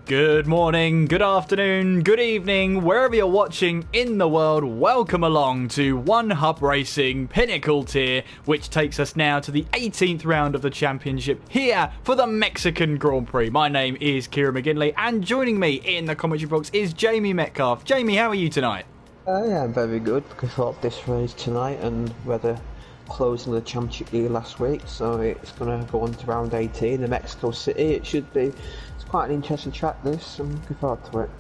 Good morning, good afternoon, good evening, wherever you're watching in the world, welcome along to One Hub Racing Pinnacle Tier, which takes us now to the 18th round of the championship here for the Mexican Grand Prix. My name is Kieran McGinley, and joining me in the commentary box is Jamie Metcalf. Jamie, how are you tonight? Yeah, I'm very good because of this race tonight and whether closing the championship league last week, so it's going to go on to round 18 in Mexico City. It should be. It's quite an interesting track, this. I'm looking forward to it.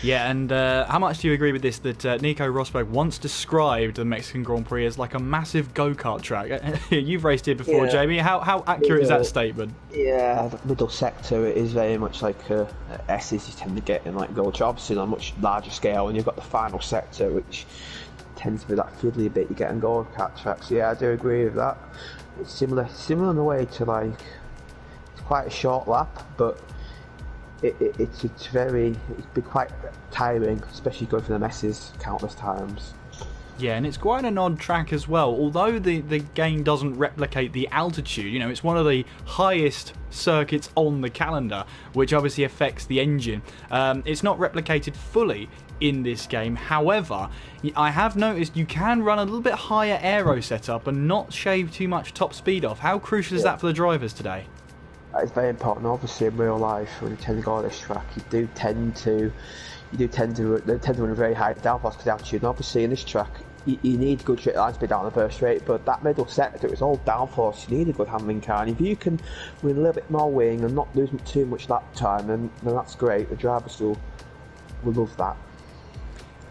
Yeah, and how much do you agree with this, that Nico Rosberg once described the Mexican Grand Prix as like a massive go-kart track? You've raced here before, yeah. Jamie. How accurate is that statement? Yeah, the middle sector is very much like S's you tend to get in like go-kart, obviously on a much larger scale, and you've got the final sector, which tends to be that fiddly bit you get in go-kart tracks. Yeah, I do agree with that. It's similar in a way to like, it's quite a short lap, but it's be quite tiring, especially going for the messes countless times. Yeah, and it's quite an odd track as well. Although the game doesn't replicate the altitude, it's one of the highest circuits on the calendar, which obviously affects the engine. It's not replicated fully in this game. However, I have noticed you can run a little bit higher aero setup and not shave too much top speed off. How crucial is that for the drivers today? It's very important. Obviously, in real life, when you tend to go on this track, they tend to run a very high downforce because altitude. And obviously, in this track, you need good straight line speed down the first straight, but that middle sector is all downforce. You need a good handling car, and if you can win a little bit more wing and not lose too much lap time, then that's great. The drivers will love that.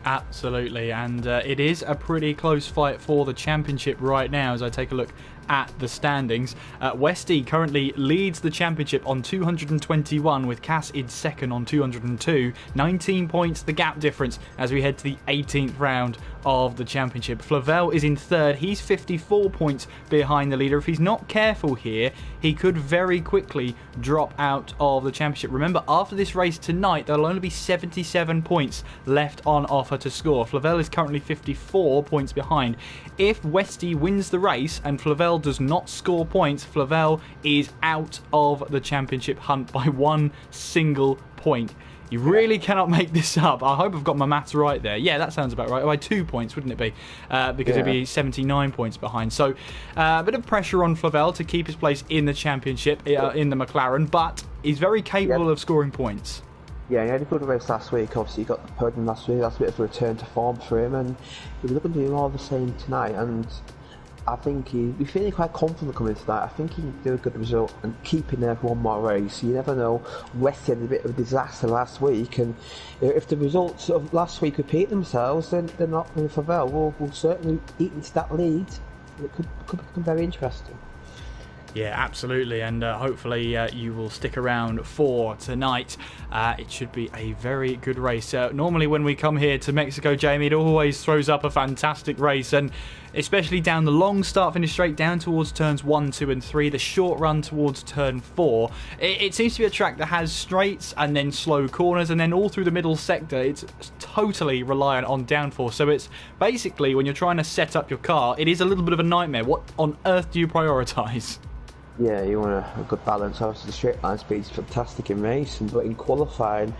Absolutely, and it is a pretty close fight for the championship right now as I take a look at the standings. Westy currently leads the championship on 221 with Cass in second on 202. 19 points the gap difference as we head to the 18th round of the championship. Flavel is in third. He's 54 points behind the leader. If he's not careful here, he could very quickly drop out of the championship. Remember, after this race tonight, there'll only be 77 points left on offer to score. Flavel is currently 54 points behind. If Westy wins the race and Flavel does not score points, Flavel is out of the championship hunt by one single point. You really cannot make this up. I hope I've got my maths right there. Yeah, that sounds about right. By 2 points, wouldn't it be? Because it'd be 79 points behind. So a bit of pressure on Flavel to keep his place in the championship in the McLaren, but he's very capable of scoring points. Yeah, he had a good race last week. Obviously, he got the podium last week. That's a bit of a return to form for him, and he'll be looking to do more of the same tonight. And I think he'll be feeling quite confident coming tonight. I think he can do a good result and keep in there for one more race. You never know. West had a bit of a disaster last week, and if the results of last week repeat themselves, then they're not going to Flavel. Will certainly eat into that lead. It could become very interesting. Yeah, absolutely, and hopefully you will stick around for tonight. It should be a very good race. Normally when we come here to Mexico, Jamie, it always throws up a fantastic race, and especially down the long start-finish straight down towards turns 1, 2 and 3, the short run towards turn 4. It seems to be a track that has straights and then slow corners, and then all through the middle sector it's totally reliant on downforce. So it's basically, when you're trying to set up your car, it is a little bit of a nightmare. What on earth do you prioritise? Yeah, you want a good balance. Obviously, the straight line speed is fantastic in racing, but in qualifying,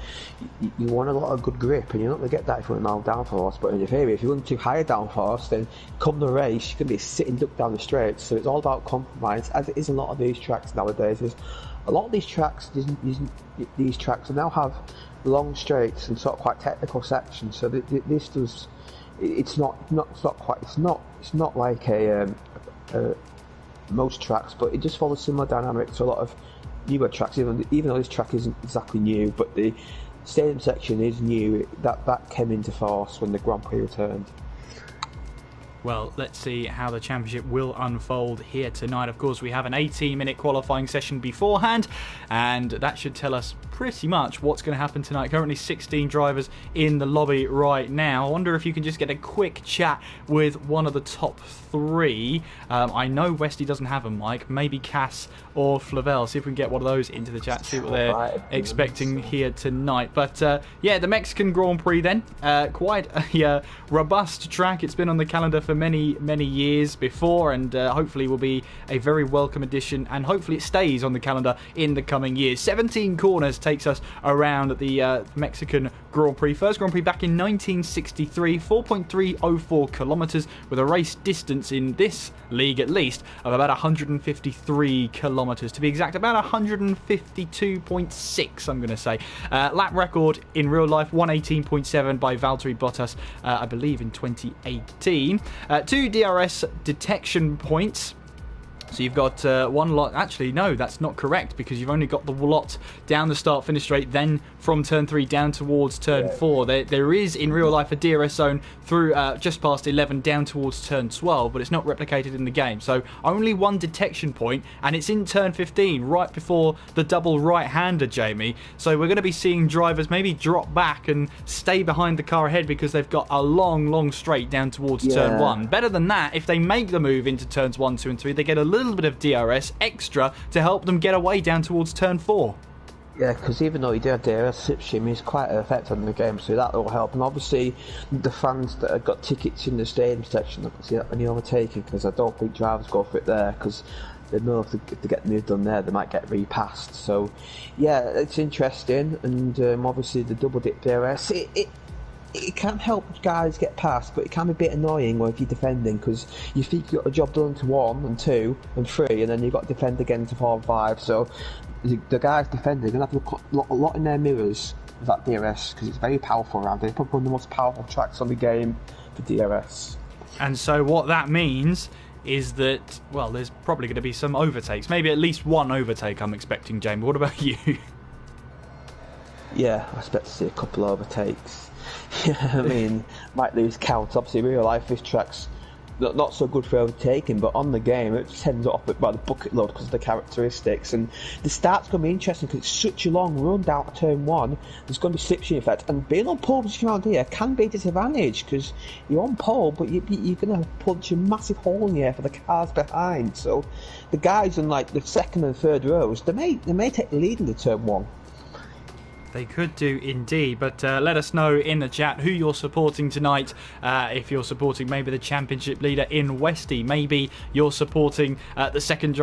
you want a lot of good grip, and you're not going to get that if you're on downforce. But in theory, if you're going too high downforce, then come the race, you're going to be sitting duck down the straight. So it's all about compromise, as it is a lot of these tracks nowadays. A lot of these tracks, these tracks now have long straights and sort of quite technical sections. So this does, it's not like most tracks, but it just follows similar dynamics to a lot of newer tracks, even though this track isn't exactly new, but the stadium section is new. That came into force when the Grand Prix returned. Well, let's see how the championship will unfold here tonight. Of course, we have an 18-minute qualifying session beforehand, and that should tell us pretty much what's going to happen tonight. Currently 16 drivers in the lobby right now. I wonder if you can just get a quick chat with one of the top three. I know Westy doesn't have a mic. Maybe Cass or Flavel. See if we can get one of those into the chat, see what they're expecting here tonight. But yeah, the Mexican Grand Prix then. Quite a robust track. It's been on the calendar for many, many years before, and hopefully will be a very welcome addition, and hopefully it stays on the calendar in the coming years. 17 corners takes us around the Mexican Grand Prix. First Grand Prix back in 1963, 4.304 kilometres, with a race distance in this league at least of about 153 kilometres. To be exact, about 152.6, I'm going to say. Lap record in real life, 118.7 by Valtteri Bottas, I believe in 2018. 2 DRS detection points. So you've got one lot. Actually, no, that's not correct, because you've only got the lot down the start-finish straight, then from turn 3 down towards turn 4. There is, in real life, a DRS zone through just past 11 down towards turn 12, but it's not replicated in the game. So only one detection point, and it's in turn 15, right before the double right-hander, Jamie. So we're going to be seeing drivers maybe drop back and stay behind the car ahead because they've got a long, long straight down towards turn 1. Better than that, if they make the move into turns 1, 2 and 3, they get a little bit of DRS extra to help them get away down towards turn 4. Yeah, because even though you do have DRS, slipstream is quite effective in the game, so that will help. And obviously, the fans that have got tickets in the stadium section, I can see that when you're overtaking, because I don't think drivers go for it there, because they know if they get the move done there, they might get repassed. So, yeah, it's interesting, and obviously the double dip DRS, it can help guys get past, but it can be a bit annoying if you're defending, because you think you've got a job done to 1 and 2 and 3, and then you've got to defend again to 4 and 5. So the guys defending are going to have to look a lot in their mirrors with that DRS, because it's very powerful around it. It's probably one of the most powerful tracks on the game for DRS. And so what that means is that, well, there's probably going to be some overtakes. Maybe at least one overtake, I'm expecting, Jamie. What about you? Yeah, I expect to see a couple of overtakes. Yeah, I mean, might lose count. Obviously, in real life, this track's not so good for overtaking, but on the game, it tends off it by the bucket load because of the characteristics. And the start's going to be interesting because it's such a long run down to turn 1. There's going to be slipstream effect, and being on pole position around here can be a disadvantage because you're on pole, but you're going to punch a massive hole in the air for the cars behind. So the guys in like the second and third rows, they may take the lead in the turn 1. They could do indeed, but let us know in the chat who you're supporting tonight. If you're supporting maybe the championship leader in Westy, maybe you're supporting the second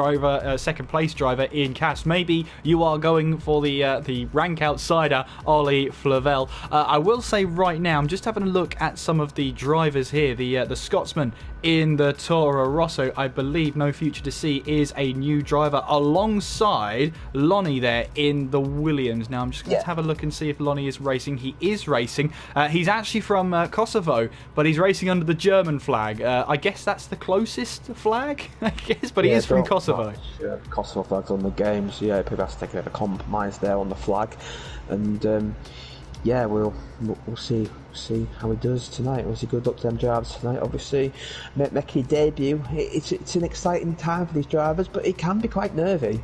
place driver in Cass. Maybe you are going for the rank outsider Ollie Flavel. I will say right now, I'm just having a look at some of the drivers here. The Scotsman in the Toro Rosso, I believe No Future to See is a new driver alongside Lonnie there in the Williams. Now I'm just going to have a look and see if Lonnie is racing. He is racing. He's actually from Kosovo, but he's racing under the German flag. I guess that's the closest flag, I guess, but he is from Kosovo. Kosovo flag's on the game, so yeah, people have to take a bit of a compromise there on the flag. And yeah, we'll see how he does tonight. Obviously, good luck to them drivers tonight. Obviously, making a debut, it's an exciting time for these drivers, but it can be quite nervy.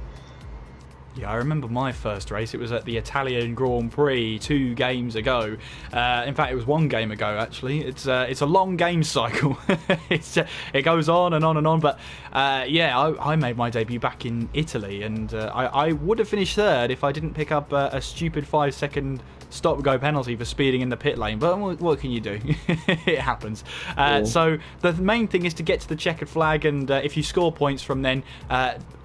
Yeah, I remember my first race. It was at the Italian Grand Prix 2 games ago. In fact, it was 1 game ago, actually. It's a long game cycle. It goes on and on and on. But yeah, I made my debut back in Italy, and I would have finished 3rd if I didn't pick up a stupid 5-second stop-go penalty for speeding in the pit lane, but what can you do? It happens. So the main thing is to get to the checkered flag, and if you score points from then,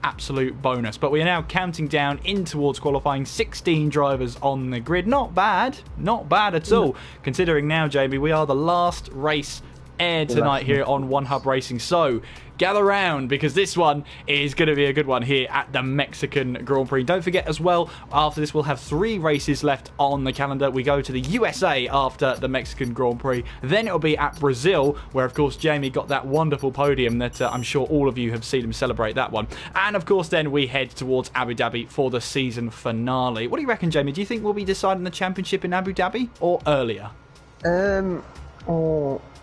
absolute bonus. But we are now counting down in towards qualifying. 16 drivers on the grid. Not bad at all, considering now, Jamie, we are the last race aired tonight here on One Hub Racing. So gather round, because this one is going to be a good one here at the Mexican Grand Prix. Don't forget as well, after this we'll have 3 races left on the calendar. We go to the USA after the Mexican Grand Prix. Then it'll be at Brazil, where of course Jamie got that wonderful podium that I'm sure all of you have seen him celebrate that one. And of course then we head towards Abu Dhabi for the season finale. What do you reckon, Jamie? Do you think we'll be deciding the championship in Abu Dhabi or earlier?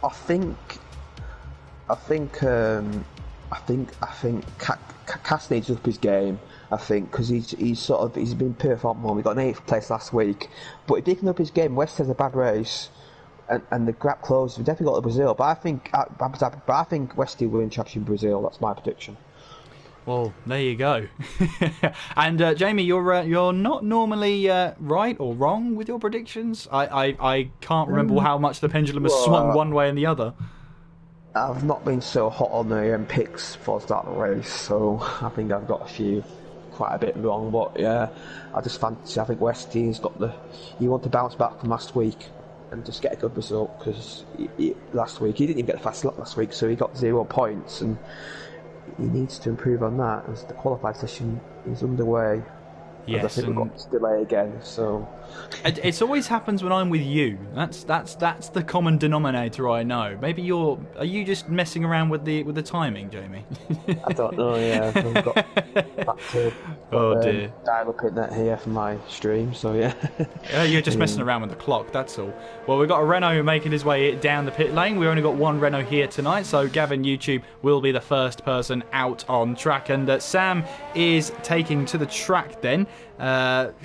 I think Cass needs to up his game. I think because he's been perfect more. We got an 8th place last week, but if he can up his game, West has a bad race, and the gap closed. We definitely got to Brazil, but I think Westy will win championship in Brazil. That's my prediction. Well, there you go. And Jamie, you're not normally right or wrong with your predictions. I can't remember how much the pendulum has swung one way and the other. I've not been so hot on the picks for the start of the race, so I think I've got quite a bit wrong. But yeah, I just fancy. I think Westie's got you want to bounce back from last week and just get a good result, because last week he didn't even get the fast lap last week, so he got 0 points, and he needs to improve on that as the qualifying session is underway. Yes, I think we've got to delay again. So it always happens when I'm with you. That's the common denominator, I know. Maybe are you just messing around with the timing, Jamie? I don't know. Yeah, I've got back to dear, dial up in that here for my stream. So yeah, you're just messing around with the clock. That's all. Well, we've got a Renault making his way down the pit lane. We only got one Renault here tonight, so Gavin YouTube will be the first person out on track, and Sam is taking to the track then.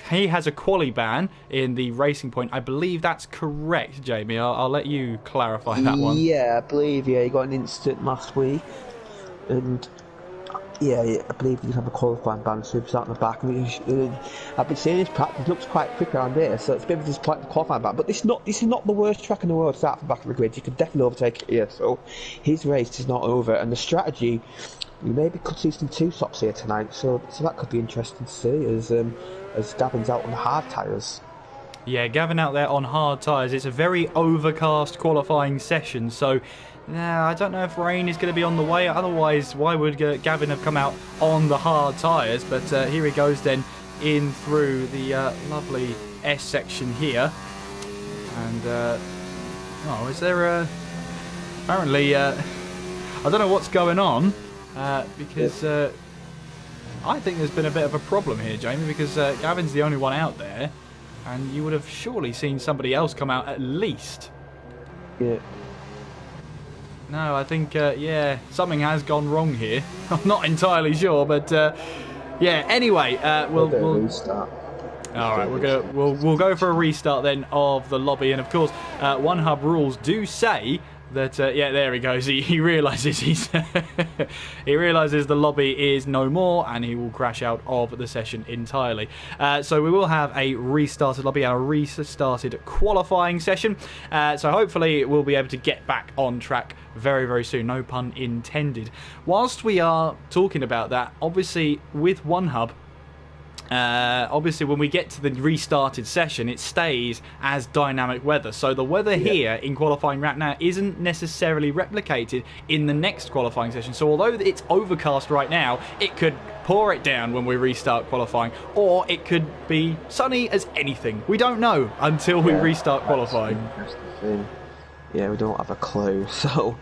He has a quali ban in the Racing Point. I believe that's correct, Jamie. I'll let you clarify that one. Yeah, I believe, he got an incident last week, and I believe you have a qualifying ban, so he's out in the back. I've been seeing his practice, looks quite quick around here, so it's a bit of a disappointing qualifying ban, but this is not the worst track in the world to start from the back of the grid. You can definitely overtake it here, so his race is not over, and the strategy, we maybe could see some two-stops here tonight, so that could be interesting to see as Gavin's out on the hard tyres. Yeah, Gavin out there on hard tyres. It's a very overcast qualifying session, so I don't know if rain is going to be on the way. Otherwise, why would Gavin have come out on the hard tyres? But here he goes then in through the lovely S section here. And, is there apparently, I don't know what's going on. Because I think there's been a bit of a problem here, Jamie, because Gavin's the only one out there, and you would have surely seen somebody else come out at least. Yeah. No, I think, something has gone wrong here. I'm not entirely sure, but anyway, we'll restart. All right, we'll go for a restart then of the lobby, and of course, One Hub rules do say that there he goes. He realizes he realizes the lobby is no more, and he will crash out of the session entirely. So we will have a restarted lobby and a restarted qualifying session. So hopefully we'll be able to get back on track very, very soon. No pun intended. Whilst we are talking about that, obviously with One Hub, obviously when we get to the restarted session, it stays as dynamic weather, so the weather here in qualifying right now isn't necessarily replicated in the next qualifying session. So although it's overcast right now, it could pour it down when we restart qualifying, or it could be sunny as anything. We don't know until we restart qualifying. We don't have a clue. So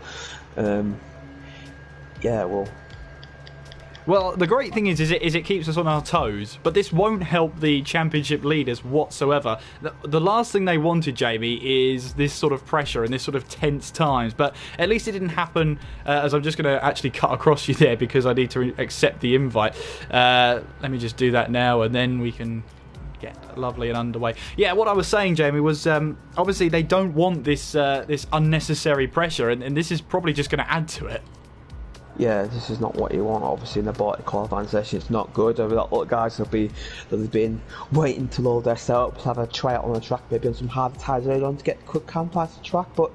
Well, the great thing is it keeps us on our toes, but this won't help the championship leaders whatsoever. The last thing they wanted, Jamie, is this sort of pressure and this sort of tense times, but at least it didn't happen, as I'm just going to actually cut across you there because I need to accept the invite. Let me just do that now, and then we can get lovely and underway. Yeah, what I was saying, Jamie, was obviously they don't want this unnecessary pressure, and this is probably just going to add to it. Yeah, this is not what you want. Obviously, in the qualifying session, it's not good. A lot of guys have been waiting to load their setups, have a try out on the track, maybe on some hard tyres early on to get quick counter to the track. But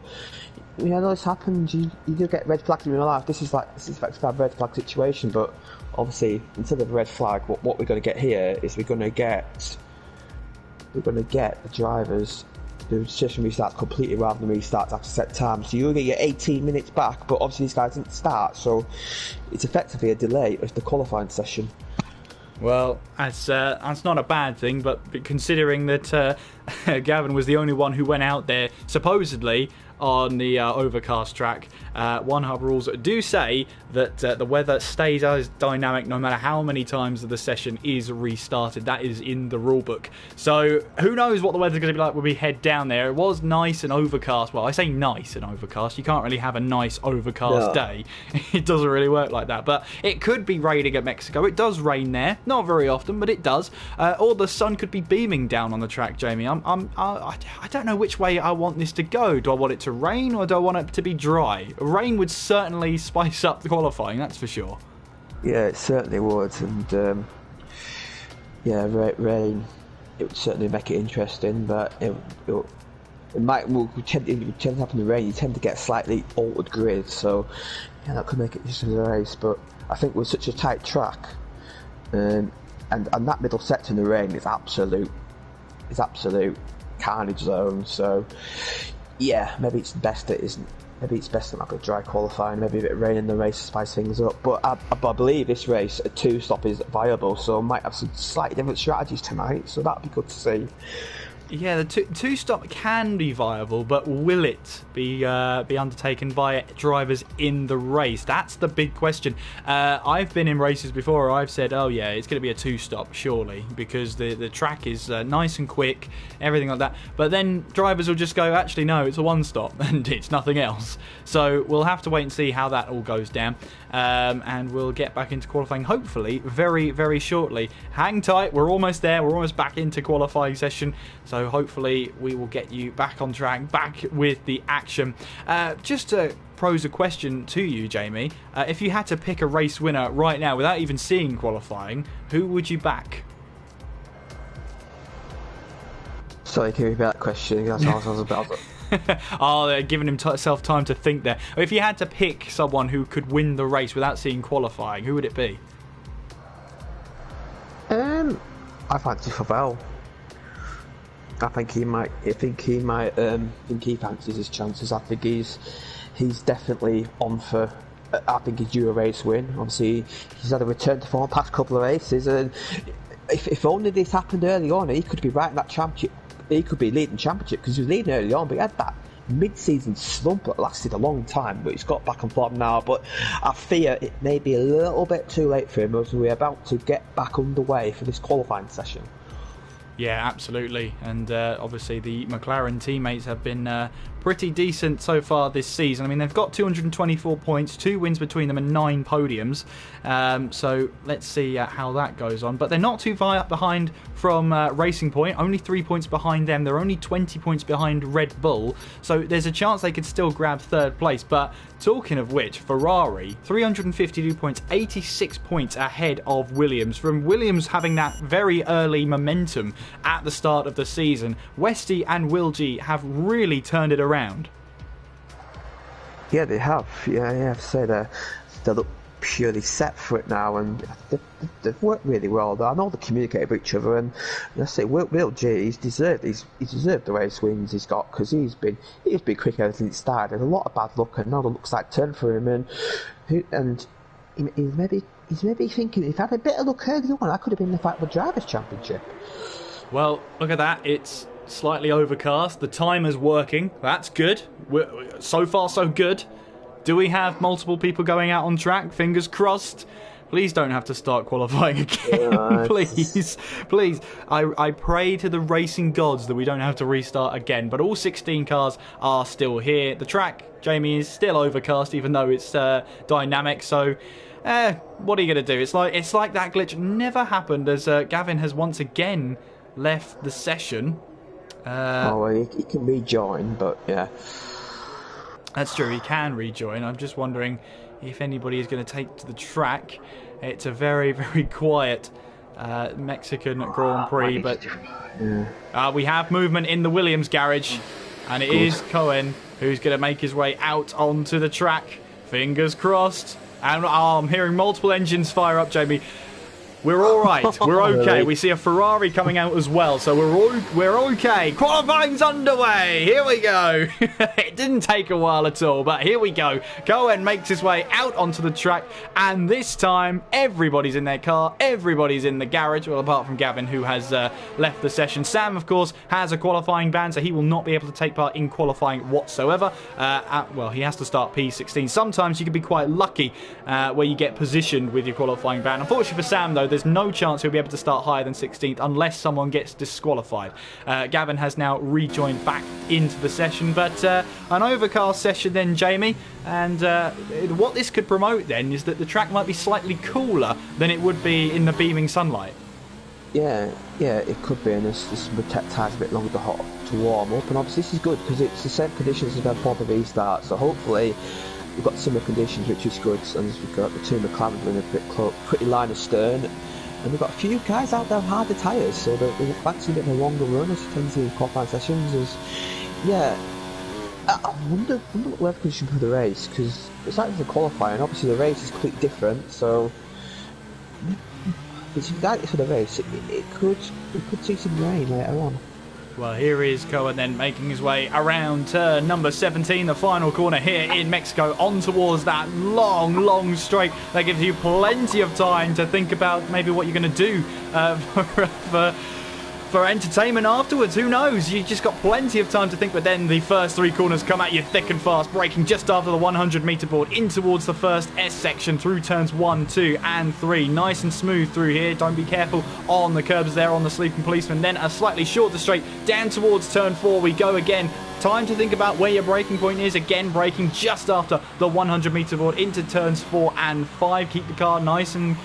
I know this happens. You do get red flags in real life. This is effectively a red flag situation. But obviously, instead of a red flag, what we're going to get here is we're going to get the drivers. The session restarts completely rather than restarts after set time, so you're going to get 18 minutes back, but obviously these guys didn't start, so it's effectively a delay of the qualifying session. Well, that's not a bad thing, but considering that Gavin was the only one who went out there supposedly on the overcast track, One Hub rules do say that the weather stays as dynamic no matter how many times the session is restarted. That is in the rulebook. So who knows what the weather's going to be like when we head down there. It was nice and overcast. Well, I say nice and overcast. You can't really have a nice overcast day. It doesn't really work like that. But it could be raining at Mexico. It does rain there. Not very often, but it does. Or the sun could be beaming down on the track, Jamie. I don't know which way I want this to go. Do I want it to rain or do I want it to be dry? Rain would certainly spice up the qualifying, that's for sure. Yeah, it certainly would, and rain, it would certainly make it interesting, but we tend to happen in the rain. You tend to get a slightly altered grid, so yeah, that could make it just as a race. But I think with such a tight track, and that middle sector in the rain is absolute carnage zone. So yeah, maybe it's best it isn't. Maybe it's best to have a dry qualifying, maybe a bit of rain in the race to spice things up. But I believe this race, a 2-stop is viable, so I might have some slightly different strategies tonight, so that'd be good to see. Yeah, the two-stop can be viable, but will it be undertaken by drivers in the race? That's the big question. I've been in races before where I've said, oh yeah, it's going to be a two-stop, surely, because the track is nice and quick, everything like that. But then drivers will just go, actually, no, it's a one-stop, and it's nothing else. So we'll have to wait and see how that all goes down. And we'll get back into qualifying, hopefully, very, very shortly. Hang tight, we're almost there, we're almost back into qualifying session, so hopefully we will get you back on track, back with the action. Just to pose a question to you, Jamie, if you had to pick a race winner right now without even seeing qualifying, who would you back? Sorry, can you repeat that question? That's what I was about to... Oh, they're giving himself time to think there. If you had to pick someone who could win the race without seeing qualifying, who would it be? I fancy Favell. I think he fancies his chances. I think he's definitely on for. I think he's due a race win. Obviously, he's had a return to form past couple of races, and if only this happened early on, he could be right in that championship. He could be leading championship because he was leading early on, but he had that mid-season slump that lasted a long time, but he's got back on form now. But I fear it may be a little bit too late for him as we're about to get back underway for this qualifying session. Yeah, absolutely. And obviously the McLaren teammates have been pretty decent so far this season. I mean, they've got 224 points, 2 wins between them and 9 podiums. So let's see how that goes on. But they're not too far up behind from Racing Point, only 3 points behind them. They're only 20 points behind Red Bull. So there's a chance they could still grab third place. But talking of which, Ferrari, 352 points, 86 points ahead of Williams. From Williams having that very early momentum at the start of the season, Westy and Will G have really turned it around. Yeah, they have. Yeah, I have to say they look purely set for it now, and they've worked really well. I know they communicate with each other, and I say Will G, he's deserved the race wins he's got, because he's been quick ever since it started. There's a lot of bad luck, and now it looks like turn for him, and he's maybe thinking, if I had a bit of luck early on, I could have been in the fight for the Drivers' Championship. Well, look at that. It's slightly overcast. The timer's working. That's good. So far, so good. Do we have multiple people going out on track? Fingers crossed. Please don't have to start qualifying again. Please. I pray to the racing gods that we don't have to restart again. But all 16 cars are still here. The track, Jamie, is still overcast, even though it's dynamic. So, what are you going to do? It's like that glitch never happened, as Gavin has once again left the session. He can rejoin, but yeah. That's true, he can rejoin. I'm just wondering if anybody is going to take to the track. It's a very, very quiet Mexican Grand Prix, but we have movement in the Williams garage, and it is Cohen who's going to make his way out onto the track. Fingers crossed. And I'm hearing multiple engines fire up, Jamie. We're all right. We're okay. We see a Ferrari coming out as well, so we're okay. Qualifying's underway. Here we go. It didn't take a while at all, but here we go. Cohen makes his way out onto the track, and this time everybody's in their car. Everybody's in the garage, well, apart from Gavin, who has left the session. Sam, of course, has a qualifying ban, so he will not be able to take part in qualifying whatsoever. Well, he has to start P16. Sometimes you can be quite lucky where you get positioned with your qualifying ban. Unfortunately for Sam, though, there's no chance he'll be able to start higher than 16th unless someone gets disqualified. Gavin has now rejoined back into the session, but an overcast session then, Jamie, and what this could promote then is that the track might be slightly cooler than it would be in the beaming sunlight. Yeah, it could be, and this would take tyres a bit longer to warm up, and obviously this is good because it's the same conditions as when Formula V starts, so hopefully we've got similar conditions, which is good, and we've got the two McLaren in a bit pretty line astern, and we've got a few guys out there with harder tyres, so they're fancying a bit of a longer run as you can see in qualifying sessions. Yeah, I wonder what weather condition for the race, because it's like the qualifying. Obviously, the race is completely different, so it's exactly for the race. It could see some rain later on. Well, here is Cohen then making his way around turn number 17, the final corner here in Mexico, on towards that long straight. That gives you plenty of time to think about maybe what you're going to do for entertainment afterwards. Who knows? You just got plenty of time to think, but then the first three corners come at you thick and fast, braking just after the 100-meter board in towards the first S section through turns 1, 2 and 3. Nice and smooth through here. Don't be careful on the curbs there on the sleeping policeman. Then a slightly shorter straight down towards turn 4 we go again. Time to think about where your braking point is. Again, braking just after the 100-meter board into turns 4 and 5. Keep the car nice and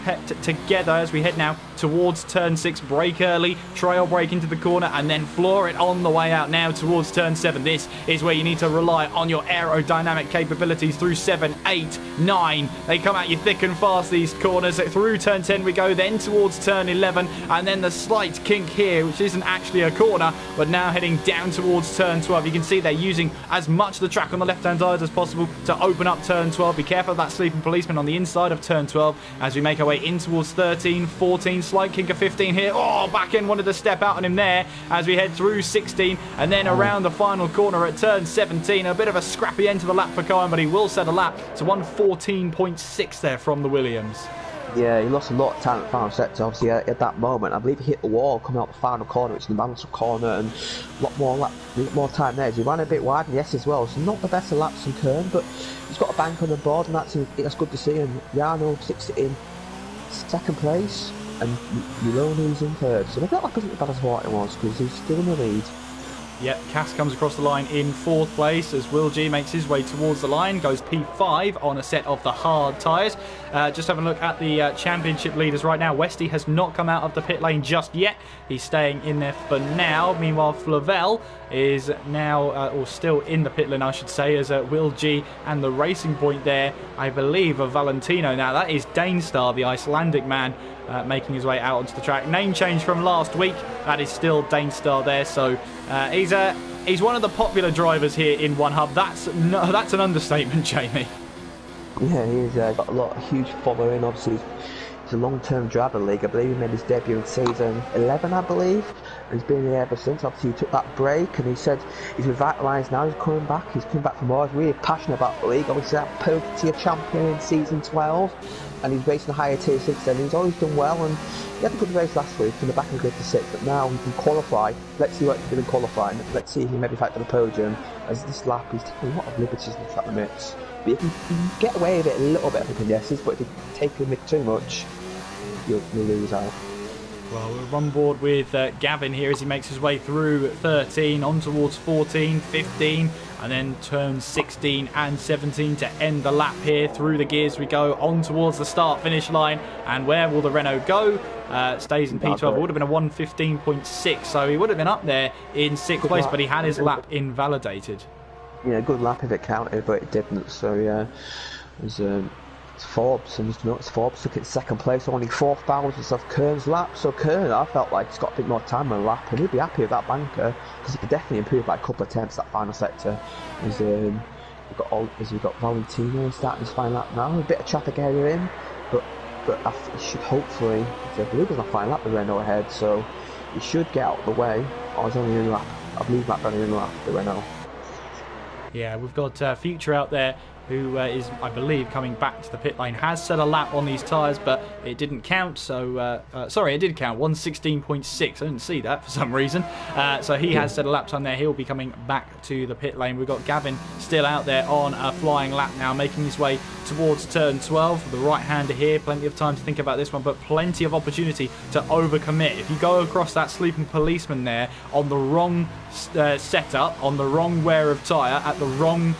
kept together as we head now towards turn 6. Brake early, trail brake into the corner, and then floor it on the way out now towards turn 7. This is where you need to rely on your aerodynamic capabilities through 7, 8, 9. They come at you thick and fast, these corners. Through turn 10 we go, then towards turn 11, and then the slight kink here, which isn't actually a corner, but now heading down towards turn 12. You can see they're using as much of the track on the left-hand side as possible to open up turn 12. Be careful of that sleeping policeman on the inside of turn 12 as we make our way in towards 13, 14, slight kink of 15 here. Oh, back end wanted to step out on him there as we head through 16 and then around the final corner at turn 17. A bit of a scrappy end to the lap for Cohen, but he will set a lap to 1:14.6 there from the Williams. Yeah, he lost a lot of time at the final sector. Obviously, at that moment, I believe he hit the wall coming out the final corner, which is the balance corner, and a lot more time there. He ran a bit wide in the S as well, so not the best of laps from Kern, but he's got a bank on the board, and that's good to see. And Jarno sticks it in second place, and Miloni's in third. So maybe that lap isn't as bad as what it was, because he's still in the lead. Yep, Cass comes across the line in 4th place as Will G makes his way towards the line, goes P5 on a set of the hard tyres. Just having a look at the championship leaders right now. Westy has not come out of the pit lane just yet. He's staying in there for now. Meanwhile, Flavel is now, or still in the pit lane, I should say, as Will G and the Racing Point there, I believe, of Valentino. Now, that is Danestar, the Icelandic man, making his way out onto the track. Name change from last week. That is still Danestar there, so he's one of the popular drivers here in One Hub. That's an understatement, Jamie. Yeah, he's got a huge following. Obviously, he's a long-term driver league. I believe he made his debut in season 11, I believe, and he's been here ever since. Obviously, he took that break, and he said he's revitalised now. He's coming back. He's coming back for more. He's really passionate about the league. Obviously, that Podium Tier champion in season 12, and he's racing the higher tier 6, and he's always done well. And he had a good race last week in the back of the grid to 6, but now he can qualify. Let's see what he can do in qualifying. Let's see if he maybe fight for the podium. As this lap, he's taking a lot of liberties in the track limits. But you can get away with it a little bit, I think, in the S's, but if you take a bit too much, you'll lose out. Well, we're on board with Gavin here as he makes his way through 13, on towards 14, 15, and then turns 16 and 17 to end the lap here. Through the gears we go, on towards the start-finish line. And where will the Renault go? Stays in P12. It would have been a 1:15.6, so he would have been up there in 6th place, but he had his lap invalidated. Yeah, good lap if it counted, but it didn't. So yeah, it was Forbes, and just noticed Forbes took it 2nd place, only 4th balance of Kern's lap. So Kern, I felt like he's got a bit more time on the lap, and he'd be happy with that banker because he could definitely improve by a couple of attempts that final sector. We've got Valentino starting his final lap now, a bit of traffic area in, but he should hopefully, I believe there's a final lap the Renault ahead, so he should get out of the way. Or he's only in the lap, I believe Matt Brennan in the lap, the Renault. Yeah, we've got Future out there who is, I believe, coming back to the pit lane. Has set a lap on these tyres, but it didn't count. So, sorry, it did count. 1:16.6. I didn't see that for some reason. So he has set a lap time there. He'll be coming back to the pit lane. We've got Gavin still out there on a flying lap now, making his way towards turn 12. The right-hander here. Plenty of time to think about this one, but plenty of opportunity to overcommit. If you go across that sleeping policeman there on the wrong setup, on the wrong wear of tyre, at the wrong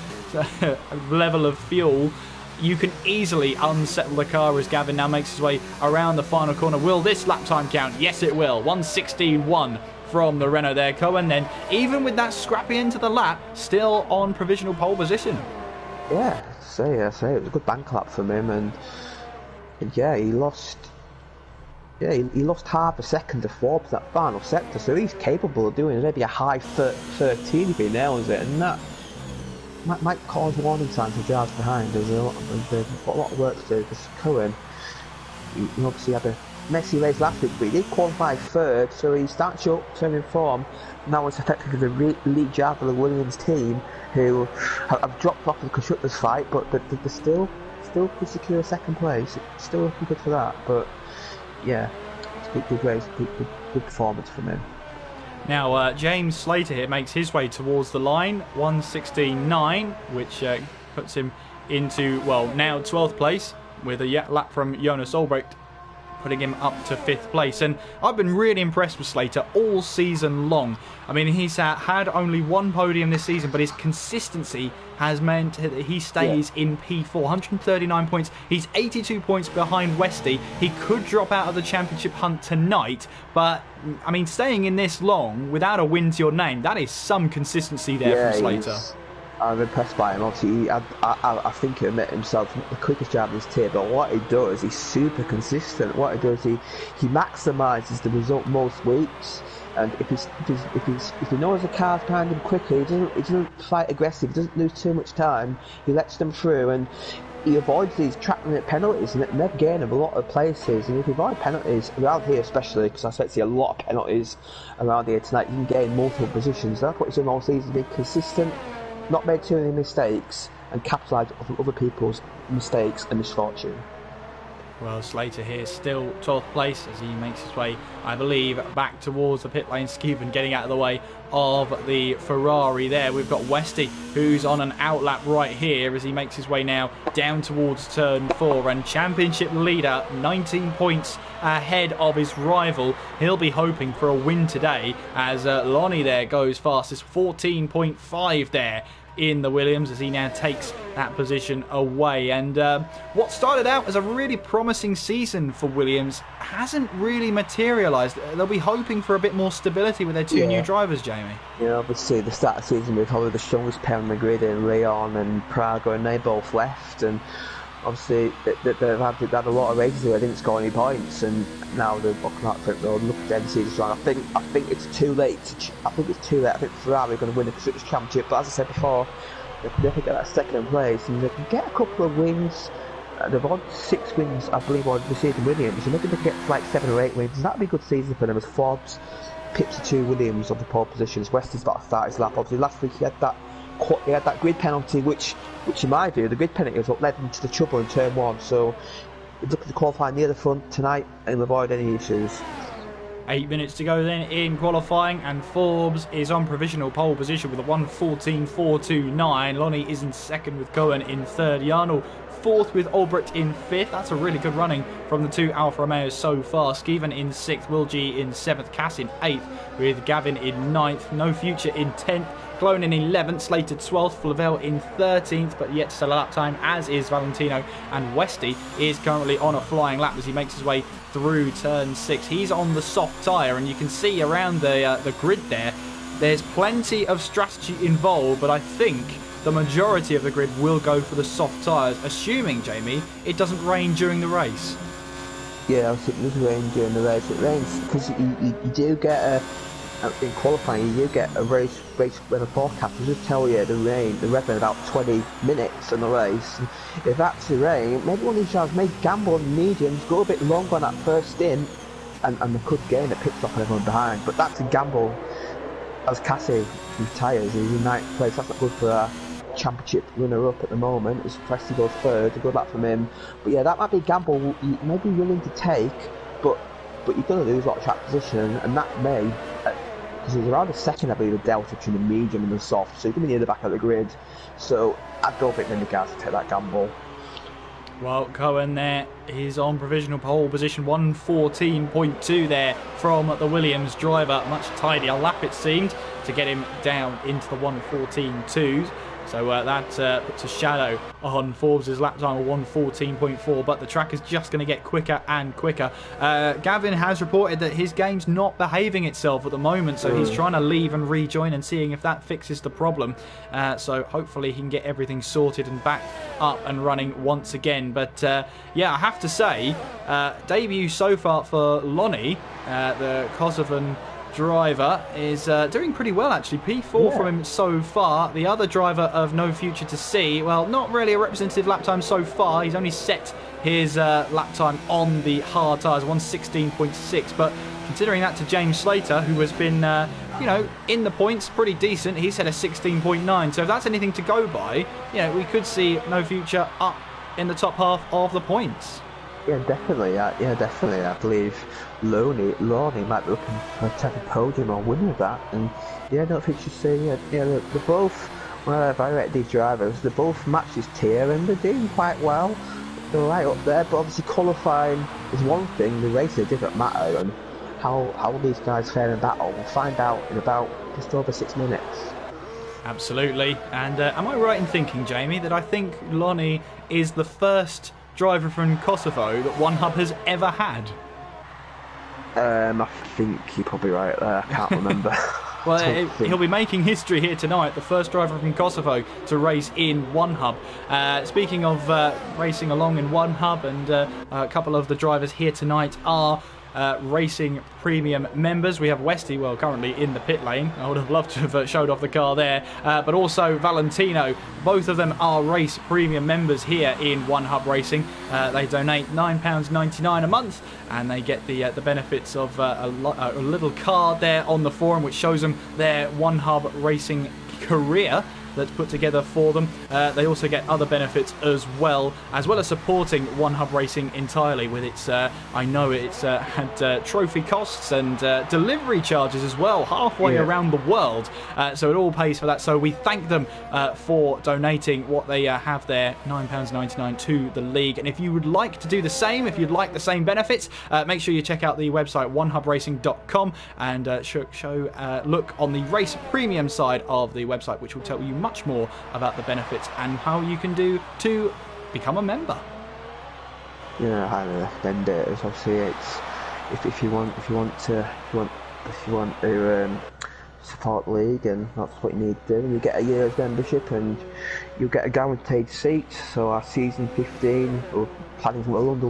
level of fuel, you can easily unsettle the car as Gavin now makes his way around the final corner. Will this lap time count? Yes, it will. 1:16.1 from the Renault there. Cohen then, even with that scrappy end to the lap, still on provisional pole position. Yeah, it was a good bank lap from him, and yeah, he lost Yeah, he lost half a second to Forbes that final sector, so he's capable of doing maybe a high 13 if he nails it, and that might cause warning signs for drivers behind. There's a lot of work to do, because Cohen, he obviously had a messy race last week, but he did qualify third, so he starts up, turning form. Now it's effectively the lead driver of the Williams team, who have dropped off the constructors fight, but they're still could secure second place. It's still looking good for that, but yeah, it's a good race, good performance from him. Now, James Slater here makes his way towards the line, 1:16.9, which puts him into, well, now 12th place, with a lap from Jonas Albrecht, putting him up to 5th place. And I've been really impressed with Slater all season long. I mean, he's had only one podium this season, but his consistency has meant that he stays in P4. 139 points. He's 82 points behind Westy. He could drop out of the championship hunt tonight, but I mean, staying in this long without a win to your name, that is some consistency there from Slater. I'm impressed by him. Obviously, I think he'll admit himself the quickest driver in this tier, but what he does, he's super consistent. What he does, he maximises the result most weeks. And if he knows the car's behind him quickly, he doesn't fight aggressive, he doesn't lose too much time, he lets them through, and he avoids these track limit penalties, and they've gained him a lot of places. And if you avoid penalties around here, especially because I expect to see a lot of penalties around here tonight, you can gain multiple positions. That's what he's done all season, being consistent, not made too many mistakes, and capitalise on other people's mistakes and misfortune. Well, Slater here still 12th place as he makes his way, I believe, back towards the pit lane scoop and getting out of the way of the Ferrari there. We've got Westy, who's on an outlap right here as he makes his way now down towards turn 4, and championship leader 19 points ahead of his rival. He'll be hoping for a win today as Lonnie there goes fastest, 14.5 there in the Williams as he now takes that position away. And what started out as a really promising season for Williams hasn't really materialised. They'll be hoping for a bit more stability with their two new drivers, Jamie. Yeah, obviously the start of the season with probably the strongest pair on the grid in Leon and Praga, and they both left, and obviously they've had a lot of races where they didn't score any points, and now they're looking out for it. They'll look at the end of the season strong. I think it's too late. I think Ferrari are going to win the Constructors' Championship, but as I said before, they can definitely get that second place, and they can get a couple of wins. They've won 6 wins, I believe, on the season Williams, and they're going to get like 7 or 8 wins. That'd be a good season for them as Forbes pips the 2 Williams on the pole positions. Westy's about to start his lap. Obviously, last week he had that grid penalty, which in my view, the grid penalty was what led him to the trouble in turn 1. So he's looking to qualify near the front tonight and avoid any issues. 8 minutes to go then in qualifying, and Forbes is on provisional pole position with a 1:14.429. Lonnie is in second with Cohen in third. Jarno fourth with Albrecht in fifth. That's a really good running from the 2 Alfa Romeos so far. Skeven in sixth, Will G in seventh, Cass in eighth, with Gavin in ninth, No Future in 10th, Clone in 11th, Slater 12th, Flavel in 13th, but yet to sell a lap time, as is Valentino. And Westy is currently on a flying lap as he makes his way through turn 6. He's on the soft tyre, and you can see around the grid there's plenty of strategy involved, but I think the majority of the grid will go for the soft tyres, assuming, Jamie, it doesn't rain during the race. Yeah, I think it does rain during the race. It rains because you do get in qualifying, you do get a race weather forecast. Will just tell you the weather in about 20 minutes in the race. If that's the rain, maybe one of these drivers may gamble on mediums, go a bit longer on that first stint, and they could gain a pit stop and everyone behind. But that's a gamble. As Cassie retires, he's in 9th place. That's not good for a championship runner-up at the moment. As Presty goes third, a good lap from him. But yeah, that might be a gamble you may be willing to take, but you're going to lose a lot of track position, and that may, because there's around a second, I believe, the delta between the medium and the soft, so you're going to be near the back of the grid. So I don't think many guys will take that gamble. Well, Cohen there is on provisional pole position, 1:14.2 there from the Williams driver. Much tidier lap, it seemed, to get him down into the 1:14.2s. So that puts a shadow on Forbes' lap time of 1:14.4, but the track is just going to get quicker and quicker. Gavin has reported that his game's not behaving itself at the moment, so he's trying to leave and rejoin and seeing if that fixes the problem. So hopefully he can get everything sorted and back up and running once again. But yeah, I have to say, debut so far for Lonnie, the Kosovan driver, is doing pretty well actually. P4 from him so far. The other driver of No Future to See, well, not really a representative lap time so far. He's only set his lap time on the hard tyres, 1:16.6, but considering that to James Slater, who has been you know, in the points pretty decent, he's set a 16.9, so if that's anything to go by, you know, we could see No Future up in the top half of the points. Yeah, definitely. Definitely. I believe Lonnie might be looking for a type of podium or winning of that. And yeah, I don't think she's saying they're both. When I evaluate these drivers, they both match this tier and they're doing quite well. They're right up there, but obviously qualifying is one thing. The race is a different matter, and how these guys fare in battle, we'll find out in about just over 6 minutes. Absolutely. And am I right in thinking, Jamie, that I think Lonnie is the first driver from Kosovo that OneHub has ever had? I think you're probably right there. I can't remember. Well, he'll be making history here tonight, the first driver from Kosovo to race in OneHub. Speaking of racing along in OneHub, and a couple of the drivers here tonight are racing premium members. We have Westy, well, currently in the pit lane. I would have loved to have showed off the car there, but also Valentino. Both of them are race premium members here in OneHub Racing. They donate £9.99 a month, and they get the benefits of a little card there on the forum which shows them their OneHub Racing career that's put together for them. They also get other benefits as well as supporting OneHub Racing entirely with its, I know it's had trophy costs and delivery charges as well, halfway around the world. So it all pays for that. So we thank them for donating what they have there, £9.99 to the league. And if you would like to do the same, if you'd like the same benefits, make sure you check out the website onehubracing.com and look on the race premium side of the website, which will tell you much more about the benefits and how you can do to become a member. Yeah, I highly recommend it. It's obviously, it's if you want to support the league, and that's what you need to do. You get a year's membership and you get a guaranteed seat. So our season 15, we're planning well under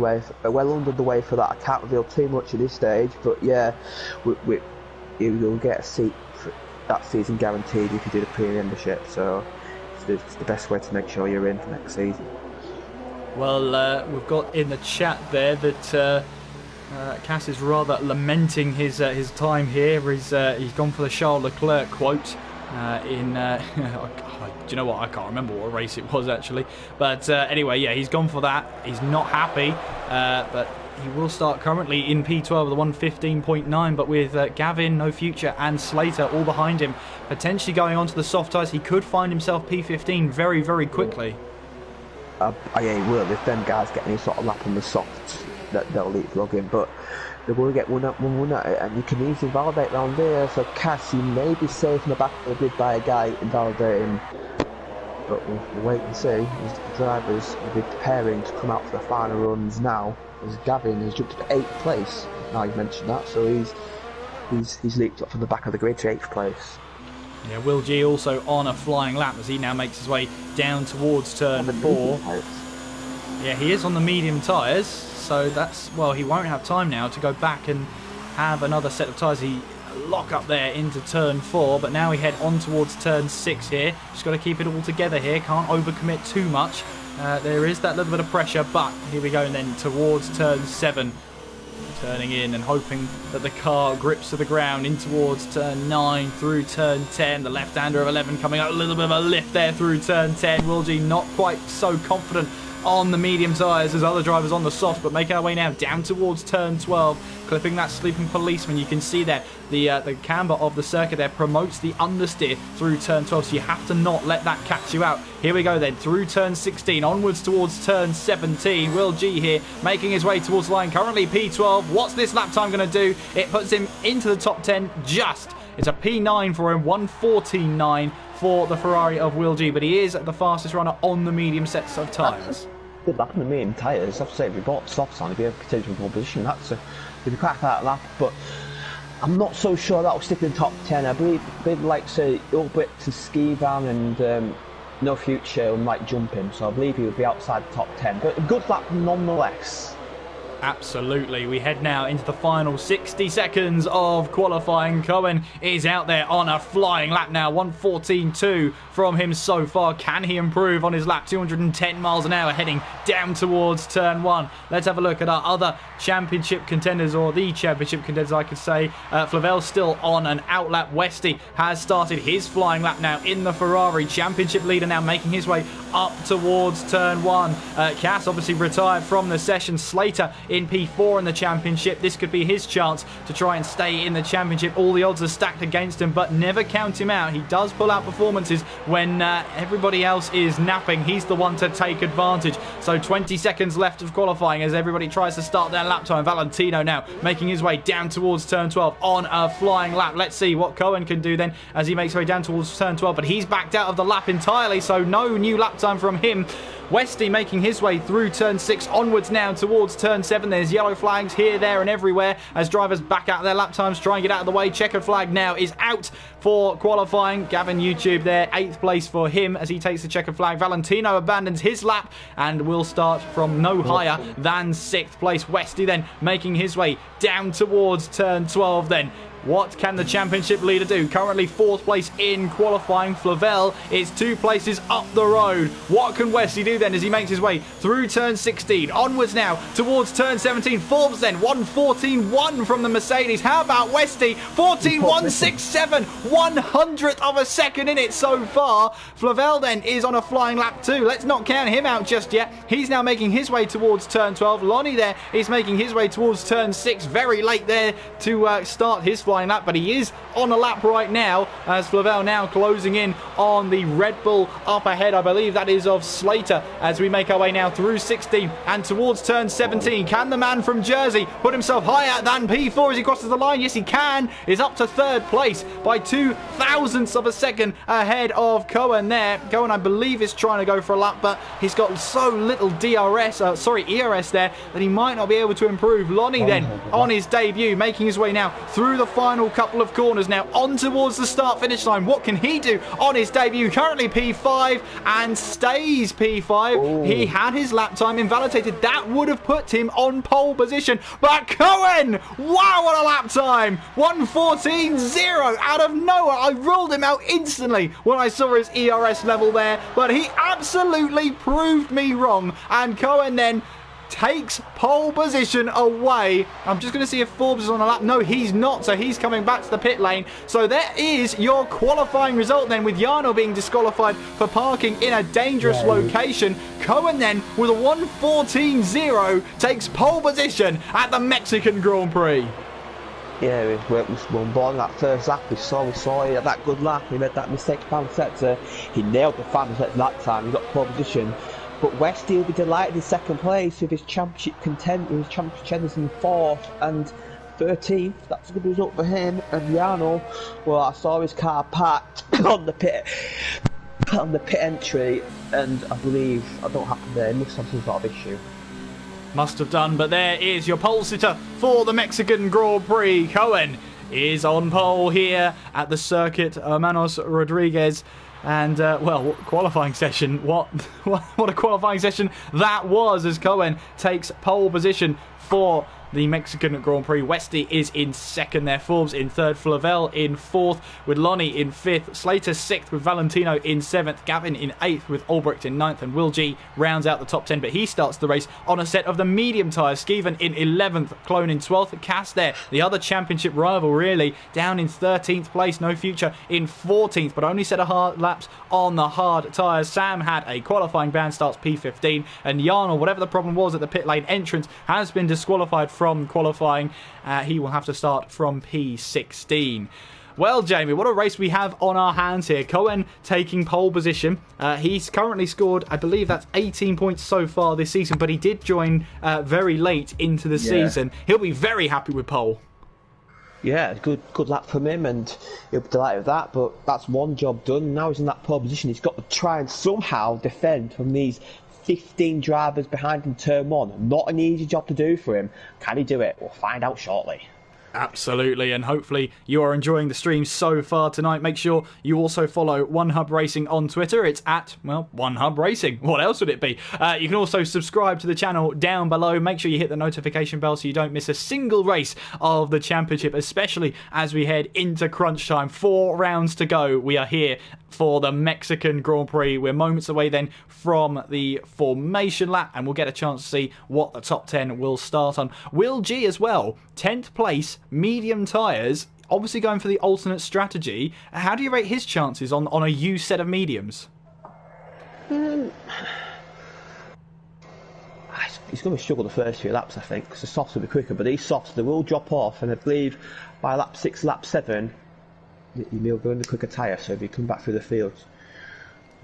the way for that. I can't reveal too much at this stage, but yeah, you'll get a seat for that season guaranteed if you do the premium membership. So it's the best way to make sure you're in for next season. Well, we've got in the chat there that Cass is rather lamenting his time here. He's gone for the Charles Leclerc quote in do you know what, I can't remember what race it was actually, but anyway, yeah, he's gone for that. He's not happy, but he will start currently in P12 with the 1:15.9, but with Gavin, No Future and Slater all behind him, potentially going on to the soft tyres, he could find himself P15 very, very quickly. Yeah, he will. If them guys get any sort of lap on the soft, they'll leapfrog him, but they will get one at it, and you can easily validate round here. So Cass, you may be safe in the back of the grid by a guy and validate him, but we'll wait and see. As the drivers will be preparing to come out for the final runs now, as Gavin has jumped to 8th place. Now you mentioned that, so he's leaped up from the back of the grid to 8th place. Yeah, Will G also on a flying lap as he now makes his way down towards turn 4. Yeah, he is on the medium tyres, so that's, well, he won't have time now to go back and have another set of tyres. He lock up there into turn 4, but now we head on towards turn 6 here. Just got to keep it all together here, can't overcommit too much. There is that little bit of pressure, but here we go, and then towards turn 7. Turning in and hoping that the car grips to the ground in towards turn 9 through turn 10. The left-hander of 11 coming out, a little bit of a lift there through turn 10. Will G not quite so confident on the medium tyres as other drivers on the soft, but making our way now down towards turn 12, clipping that sleeping policeman. You can see there the camber of the circuit there promotes the understeer through turn 12, so you have to not let that catch you out. Here we go then through turn 16 onwards towards turn 17. Will G here making his way towards the line, currently P12. What's this lap time going to do? It puts him into the top 10 just. It's a P9 for him, 1:14.9. for the Ferrari of Will G, but he is the fastest runner on the medium sets of tyres. Good lap on the medium tyres. I have to say, if we bought softs on, he'd be a potential pole position. He'd be quite a fast lap, but I'm not so sure that'll stick in the top 10. I believe like say Ulbrich to Skivan and No Future might jump him, so I believe he would be outside the top 10. But a good lap nonetheless. Absolutely. We head now into the final 60 seconds of qualifying. Cohen is out there on a flying lap now. 1:14.2 from him so far. Can he improve on his lap? 210 miles an hour heading down towards turn 1. Let's have a look at our other championship contenders, or the championship contenders I could say. Flavel's still on an outlap. Westy has started his flying lap now in the Ferrari. Championship leader now making his way up towards turn 1. Cass obviously retired from the session. Slater in P4 in the championship. This could be his chance to try and stay in the championship. All the odds are stacked against him, but never count him out. He does pull out performances when everybody else is napping. He's the one to take advantage. So 20 seconds left of qualifying as everybody tries to start their lap time. Valentino now making his way down towards turn 12 on a flying lap. Let's see what Cohen can do then as he makes his way down towards turn 12, but he's backed out of the lap entirely, so no new lap time from him. Westy making his way through turn 6 onwards now towards turn 7. There's yellow flags here, there and everywhere as drivers back out their lap times, try and get out of the way. Checkered flag now is out for qualifying. Gavin YouTube there, 8th place for him as he takes the checkered flag. Valentino abandons his lap and will start from no higher than 6th place. Westy then making his way down towards turn 12 then. What can the championship leader do? Currently 4th place in qualifying. Flavel is 2 places up the road. What can Westy do then as he makes his way through turn 16? Onwards now towards turn 17. Forbes then 1:14.1 from the Mercedes. How about Westy? 14.167. 100th of a second in it so far. Flavel then is on a flying lap too. Let's not count him out just yet. He's now making his way towards turn 12. Lonnie there is making his way towards turn 6. Very late there to start his flying lap, but he is on a lap right now as Flavel now closing in on the Red Bull up ahead. I believe that is of Slater as we make our way now through 16 and towards turn 17. Can the man from Jersey put himself higher than P4 as he crosses the line? Yes, he can. Is up to 3rd place by 0.02 of a second ahead of Cohen there. Cohen, I believe, is trying to go for a lap, but he's got so little ERS there that he might not be able to improve. Lonnie then on his debut making his way now through the final couple of corners now on towards the start finish line. What can he do on his debut? Currently P5 and stays P5. Ooh. He had his lap time invalidated. That would have put him on pole position, but Cohen, wow, what a lap time. 1:14.0 out of nowhere. I ruled him out instantly when I saw his ERS level there, but he absolutely proved me wrong, and Cohen then takes pole position away. I'm just going to see if Forbes is on a lap. No, he's not, so he's coming back to the pit lane. So there is your qualifying result then, with Jarno being disqualified for parking in a dangerous location. Cohen then, with a 1:14.0, takes pole position at the Mexican Grand Prix. Yeah, we won on that first lap. We saw he had that good lap. He made that mistake fan sector. He nailed the fan sector that time. He got pole position. But Westy will be delighted in 2nd place with his championship contenders in 4th and 13th. That's a good result for him. And Jarno, well, I saw his car parked on the pit entry, and I believe I don't happen there. He must have some sort of issue. Must have done, but there is your pole sitter for the Mexican Grand Prix. Cohen is on pole here at the circuit. Manos Rodriguez. And, well, qualifying session. What a qualifying session that was, as Cohen takes pole position for the Mexican Grand Prix. Westy is in 2nd there. Forbes in 3rd. Flavel in 4th with Lonnie in 5th. Slater 6th with Valentino in 7th. Gavin in 8th with Ulbricht in 9th. And Will G rounds out the top 10, but he starts the race on a set of the medium tyres. Skeven in 11th. Clone in 12th. Cass there, the other championship rival really, down in 13th place. No Future in 14th, but only set of hard laps on the hard tyres. Sam had a qualifying ban, starts P15. And Jarno, whatever the problem was at the pit lane entrance, has been disqualified from qualifying. He will have to start from P16. Well, Jamie, what a race we have on our hands here. Cohen taking pole position. He's currently scored, I believe that's 18 points so far this season, but he did join very late into the season. He'll be very happy with pole. Yeah, good lap from him, and he'll be delighted with that. But that's one job done. Now he's in that pole position. He's got to try and somehow defend from these 15 drivers behind in turn one. Not an easy job to do for him. Can he do it? We'll find out shortly. Absolutely, and hopefully you are enjoying the stream so far tonight. Make sure you also follow One Hub Racing on Twitter. It's at, well, One Hub Racing. What else would it be? You can also subscribe to the channel down below. Make sure you hit the notification bell so you don't miss a single race of the championship, especially as we head into crunch time. 4 rounds to go. We are here for the Mexican Grand Prix. We're moments away then from the formation lap, and we'll get a chance to see what the top 10 will start on. Will G as well, 10th place, medium tyres, obviously going for the alternate strategy. How do you rate his chances on a used set of mediums? He's going to struggle the first few laps, I think, because the softs will be quicker, but these softs, they will drop off, and I believe by lap 6, lap 7, you'll go in the quicker tyre, so if you come back through the fields.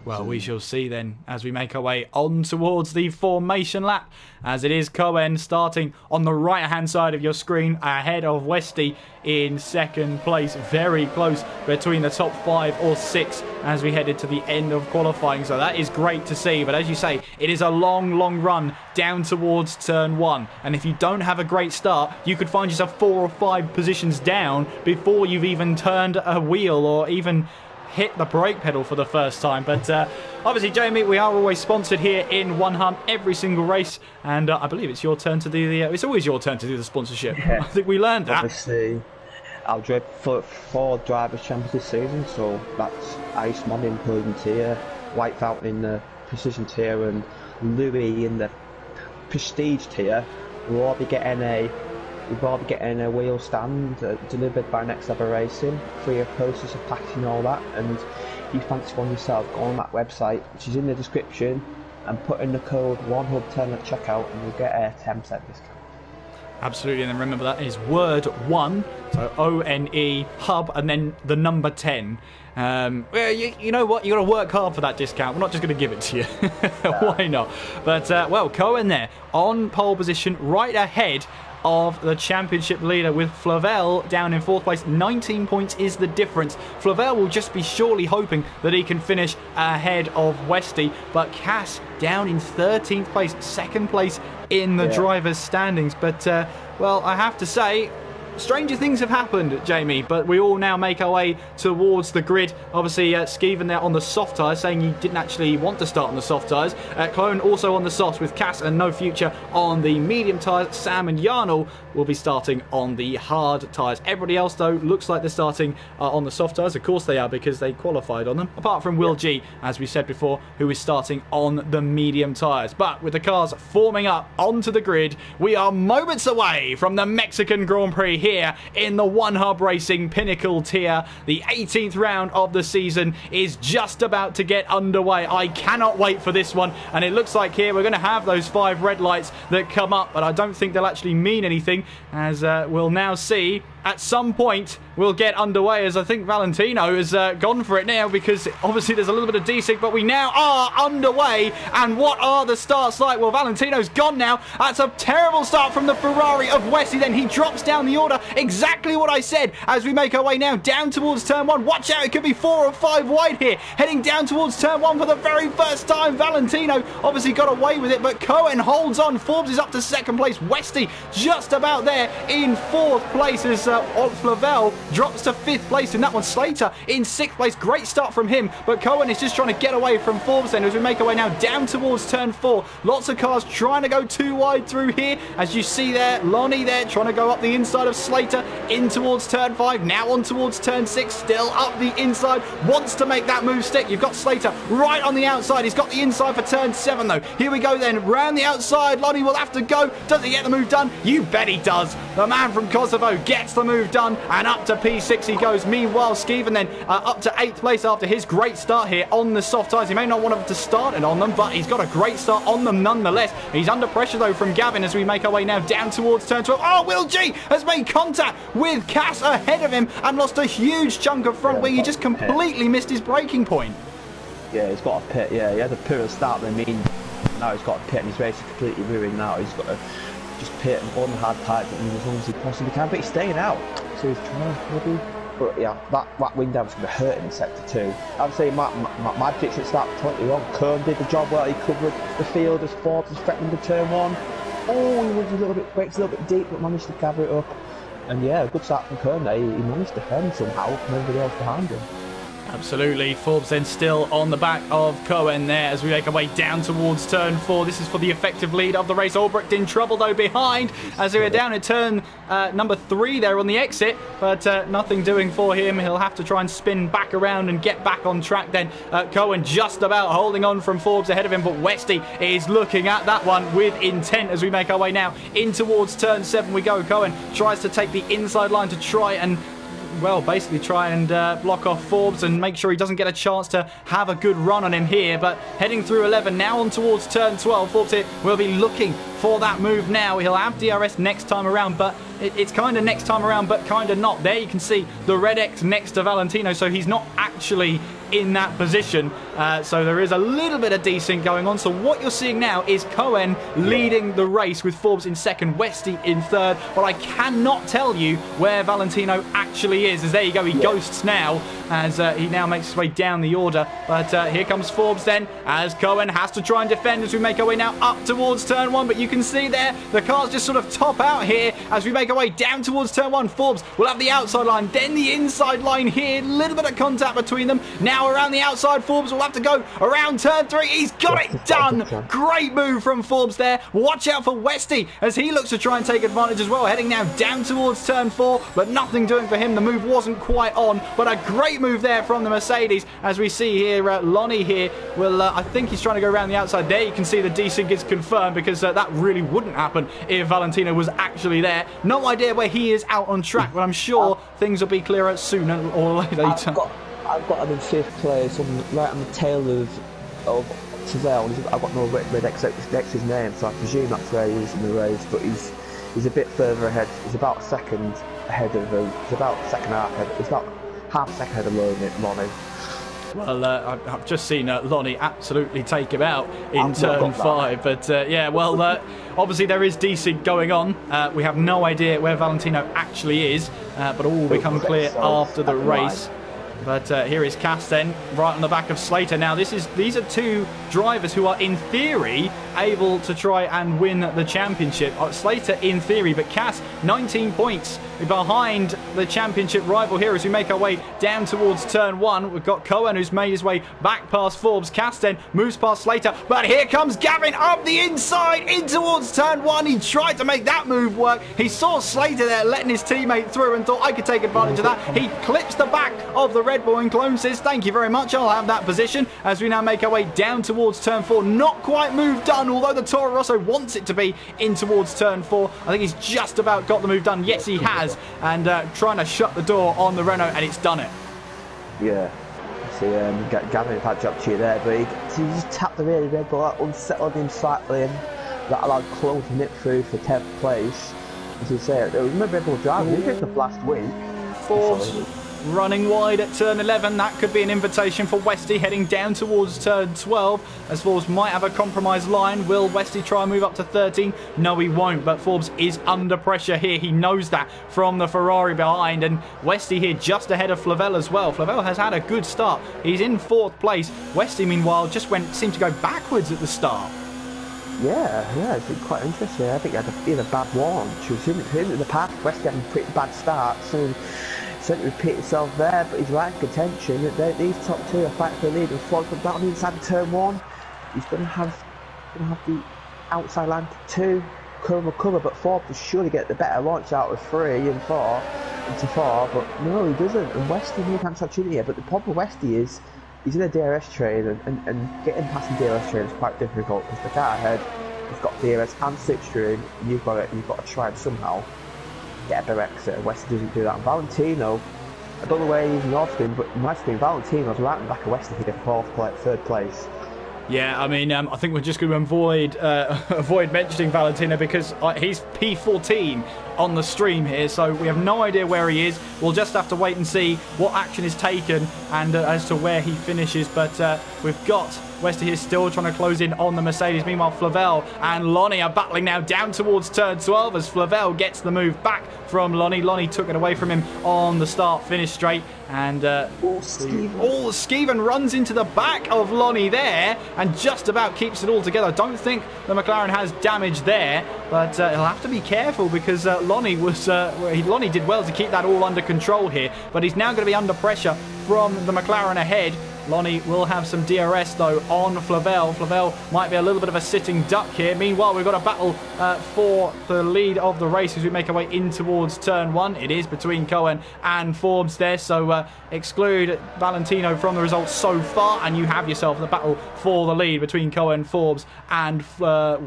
Well, we shall see then as we make our way on towards the formation lap, as it is Cohen starting on the right-hand side of your screen ahead of Westy in second place. Very close between the top 5 or 6 as we headed to the end of qualifying. So that is great to see. But as you say, it is a long, long run down towards turn 1. And if you don't have a great start, you could find yourself 4 or 5 positions down before you've even turned a wheel or even hit the brake pedal for the first time. But obviously, Jamie, we are always sponsored here in One Hub every single race, and I believe it's your turn to do the it's always your turn to do the sponsorship. I think we learned that. Obviously, I'll drive for 4 drivers champions this season, so that's Iceman in Podium Tier, White Fountain in the Precision Tier, and Louis in the Prestige Tier. We'll all be getting a wheel stand delivered by Next Level Racing, free of process of packaging and all that. And if you fancy one yourself, go on that website, which is in the description, and put in the code ONEHUB10 at checkout, and you'll get a 10% discount. Absolutely, and then remember that is word 1, so O-N-E, hub, and then the number 10. Well, you know what? You got to work hard for that discount. We're not just going to give it to you. Why not? But, well, Cohen there on pole position, right ahead of the championship leader, with Flavel down in 4th place. 19 points is the difference. Flavel will just be surely hoping that he can finish ahead of Westy, but Cass down in 13th place, 2nd place in the drivers' standings. But, well, I have to say, stranger things have happened, Jamie, but we all now make our way towards the grid. Obviously, Skeven there on the soft tyres, saying he didn't actually want to start on the soft tyres. Clone also on the softs with Cass and No Future on the medium tyres. Sam and Yarnell will be starting on the hard tyres. Everybody else, though, looks like they're starting on the soft tyres. Of course they are, because they qualified on them. Apart from Will G, as we said before, who is starting on the medium tyres. But with the cars forming up onto the grid, we are moments away from the Mexican Grand Prix here in the One Hub Racing Pinnacle Tier. The 18th round of the season is just about to get underway. I cannot wait for this one, and it looks like here we're going to have those 5 red lights that come up, but I don't think they'll actually mean anything, as we'll now see. At some point, we'll get underway, as I think Valentino has gone for it now, because obviously there's a little bit of desync, but we now are underway. And what are the starts like? Well, Valentino's gone now. That's a terrible start from the Ferrari of Wesley. Then he drops down the order. Exactly what I said as we make our way now down towards turn 1. Watch out, it could be 4 or 5 wide here. Heading down towards turn 1 for the very first time. Valentino obviously got away with it, but Cohen holds on. Forbes is up to 2nd place. Westy just about there in 4th place as Flavel drops to 5th place in that one. Slater in 6th place. Great start from him, but Cohen is just trying to get away from Forbes then as we make our way now down towards turn 4. Lots of cars trying to go too wide through here, as you see there. Lonnie there trying to go up the inside of Slater in towards turn 5. Now on towards turn 6, still up the inside. Wants to make that move stick. You've got Slater right on the outside. He's got the inside for turn 7 though. Here we go then. Round the outside. Lonnie will have to go. Does he get the move done? You bet he does. The man from Kosovo gets the move done, and up to P6 he goes. Meanwhile, Skeven then up to 8th place after his great start here on the soft tyres. He may not want to start it on them, but he's got a great start on them nonetheless. He's under pressure though from Gavin as we make our way now down towards turn 12. Oh, Will G has made contact with Cass ahead of him and lost a huge chunk of front wing. He just completely missed his braking point. Yeah, he's got a pit. Yeah, he had a pit at the start, then now he's got a pit and his race is completely ruined now. He's got to just pit and go on the hard type as long as he possibly can, but he's staying out. so he's trying maybe. But yeah, that wing down was going to hurt him in sector 2. I'd say my prediction started totally wrong. Kern did the job well, he covered the field as Forbes was threatening to turn 1. Oh, he was a little bit, breaks a little bit deep, but managed to gather it up. And yeah, a good start from Kern there. He managed to defend somehow from everybody else behind him. Absolutely. Forbes then still on the back of Cohen there as we make our way down towards turn 4. This is for the effective lead of the race. Albrecht in trouble though behind as we are down at turn number 3 there on the exit, but nothing doing for him. He'll have to try and spin back around and get back on track then. Cohen just about holding on from Forbes ahead of him, but Westy is looking at that one with intent as we make our way now in towards turn 7 we go. Cohen tries to take the inside line to try and basically try and block off Forbes and make sure he doesn't get a chance to have a good run on him here. But heading through 11 now on towards turn 12, Forbes here will be looking for that move now. He'll have DRS next time around, but it's kind of next time around, but kind of not. There you can see the red X next to Valentino, so he's not actually in that position. So there is a little bit of desync going on. So what you're seeing now is Cohen leading the race with Forbes in second, Westy in third. But I cannot tell you where Valentino actually is. As there you go, he ghosts now as he now makes his way down the order. But here comes Forbes then as Cohen has to try and defend as we make our way now up towards turn 1. But you can see there the cars just sort of top out here as we make our way down towards turn 1. Forbes will have the outside line, then the inside line here. A little bit of contact between them. Now around the outside, Forbes will have to go around turn 3. He's got it done. Great move from Forbes there. Watch out for Westy as he looks to try and take advantage as well. Heading now down towards turn 4, but nothing doing for him. The move wasn't quite on, but a great move there from the Mercedes. As we see here, Lonnie here will, I think he's trying to go around the outside. There you can see the desync is confirmed because that really wouldn't happen if Valentino was actually there. No idea where he is out on track, but I'm sure things will be clearer sooner or later. I've got him in 5th place, right on the tail of Tavell. I've got no red X next to his name, so I presume that's where he is in the race. But he's a bit further ahead. He's about a second ahead of him. He's about second half ahead. He's about half a second ahead of Lonnie. Well, I've just seen Lonnie absolutely take him out in turn 5. But obviously there is desync going on. We have no idea where Valentino actually is, but all will become clear after the race. But here is Cass then, right on the back of Slater. Now, these are two drivers who are, in theory, able to try and win the championship. Slater, in theory, but Cass, 19 points behind the championship rival here as we make our way down towards turn 1. We've got Cohen, who's made his way back past Forbes. Cass then moves past Slater, but here comes Gavin up the inside in towards turn 1. He tried to make that move work. He saw Slater there letting his teammate through and thought, I could take advantage of that. He clips the back of the Red Bull and Clone says, thank you very much, I'll have that position, as we now make our way down towards turn 4. Not quite move done, although the Toro Rosso wants it to be in towards turn 4. I think he's just about got the move done. Yes, he has, and trying to shut the door on the Renault, and it's done it. Yeah. See, Gavin had dropped to you there, but he just tapped the rear Red Bull, that unsettled him slightly, and that allowed Clone to nip through for 10th place. As you say, it was a Red Bull driver. He picked up last week. Forbes running wide at turn 11. That could be an invitation for Westy heading down towards turn 12, as Forbes might have a compromised line. Will Westy try and move up to 13? No, he won't, but Forbes is under pressure here. He knows that from the Ferrari behind, and Westy here just ahead of Flavel as well. Flavel has had a good start. He's in 4th place. Westy, meanwhile, just seemed to go backwards at the start. Yeah, it's been quite interesting. I think he had a bad launch. In the past, Westy had a pretty bad start, so to repeat itself there, but he's right in contention. These top two are fighting for the lead, and Floyd comes down inside of turn 1. He's going to have the outside line to 2. Curve will cover, but Forbes will surely get the better launch out of 3 and 4 into 4, but no, he doesn't. And Westy may have an opportunity here, but the problem with Westy is he's in a DRS train, and getting past the DRS train is quite difficult because the car ahead has got DRS and slipstream, and you've got to try and somehow get a better exit, and Westy doesn't do that. And Valentino, I don't know where he's in Austin, but in my screen, Valentino's right in the back of Westy here, 3rd place. Yeah, I mean, I think we're just going to avoid mentioning Valentino because he's P14 on the stream here, so we have no idea where he is. We'll just have to wait and see what action is taken and as to where he finishes. But we've got Westy here still trying to close in on the Mercedes. Meanwhile, Flavel and Lonnie are battling now down towards turn 12 as Flavel gets the move back from Lonnie. Lonnie took it away from him on the start-finish straight. And Skeven runs into the back of Lonnie there and just about keeps it all together. I don't think the McLaren has damage there, but he'll have to be careful because Lonnie did well to keep that all under control here, but he's now going to be under pressure from the McLaren ahead. Lonnie will have some DRS though on Flavel. Flavel might be a little bit of a sitting duck here. Meanwhile, we've got a battle for the lead of the race as we make our way in towards turn 1. It is between Cohen and Forbes there, so exclude Valentino from the results so far, and you have yourself the battle for the lead between Cohen, Forbes and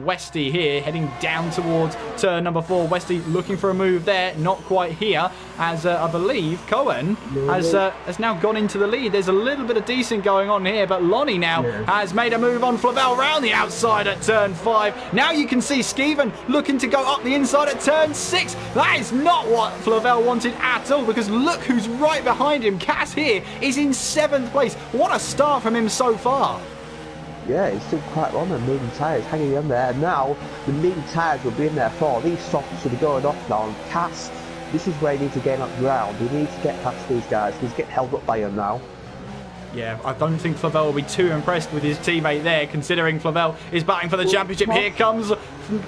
Westy here, heading down towards turn number 4. Westy looking for a move there, not quite here, as I believe Cohen has now gone into the lead. There's a little bit of decent going on here, but Lonnie now has made a move on Flavel round the outside at turn 5. Now you can see Skeven looking to go up the inside at turn 6. That is not what Flavel wanted at all, because look who's right behind him. Cass here is in 7th place. What a start from him so far. Yeah, he's still quite on the medium tyres, hanging in there. And now the medium tyres will be in there for these softs will be going off now. And Cass, this is where he needs to gain up ground. He needs to get past these guys. He's getting held up by him now. Yeah, I don't think Flavel will be too impressed with his teammate there, considering Flavel is batting for the championship. Here comes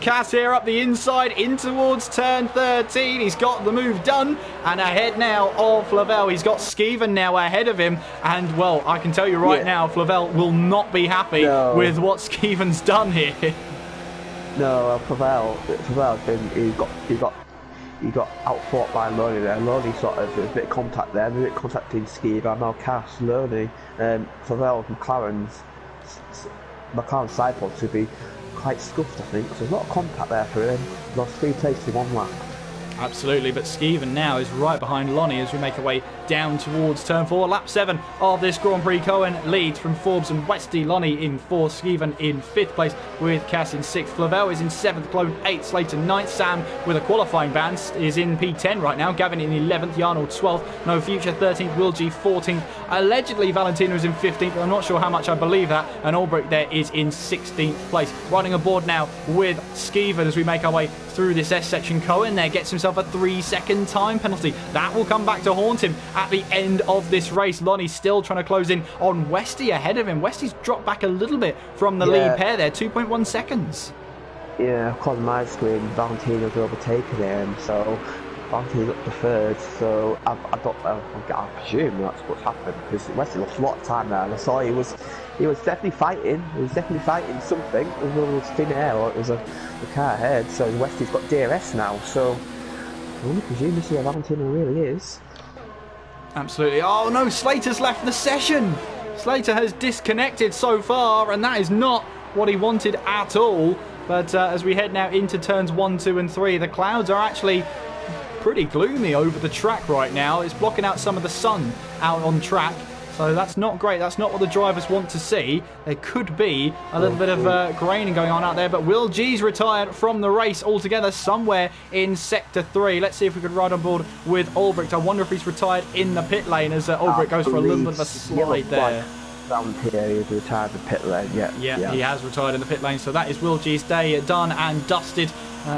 Cass here up the inside, in towards turn 13. He's got the move done, and ahead now of Flavel. He's got Skeven now ahead of him, and, well, I can tell you right now, Flavel will not be happy with what Skeven's done here. No, Flavel, he got out-fought by Lonnie there. Lonnie sort of, there was a bit of contact there, a bit of contact in Ski, but now Cass, Lonnie, Flavel, McLaren's side pods would be quite scuffed, I think. So there's a lot of contact there for him. Lost 3 places in 1 lap. Absolutely, but Skeven now is right behind Lonnie as we make our way down towards turn 4. Lap 7 of this Grand Prix. Cohen leads from Forbes and Westy. Lonnie in 4th, Skeven in 5th place with Cass in 6th. Flavel is in 7th, Clone 8th, Slater 9th. Sam with a qualifying ban is in P10 right now. Gavin in 11th, Yarnold 12th, No Future 13th, Will G 14th. Allegedly Valentino is in 15th, but I'm not sure how much I believe that. And Albrecht there is in 16th place. Riding aboard now with Skeven as we make our way through this S section. Cohen there gets himself a 3-second time penalty. That will come back to haunt him at the end of this race. Lonnie still trying to close in on Westy ahead of him. Westy's dropped back a little bit from the lead pair there, 2.1 seconds. Yeah, according to my screen, Valentino's overtaken him, so Valentino's up to 3rd, so I presume that's what's happened, because Westy lost a lot of time there, and I saw he was definitely fighting. He was definitely fighting something. It was thin air, or it was a car ahead. So Westy's got DRS now. So I only presume this is where Valentino really is. Absolutely. Oh no, Slater's left the session. Slater has disconnected so far, and that is not what he wanted at all. But as we head now into turns 1, 2, and 3, the clouds are actually pretty gloomy over the track right now. It's blocking out some of the sun out on track. So that's not great. That's not what the drivers want to see. There could be a little bit of graining going on out there. But Will G's retired from the race altogether somewhere in Sector 3. Let's see if we could ride on board with Albrecht. I wonder if he's retired in the pit lane as Albrecht goes for a little bit of a slide there. Down here, he's retired in the pit lane, yeah. He has retired in the pit lane. So that is Will G's day done and dusted.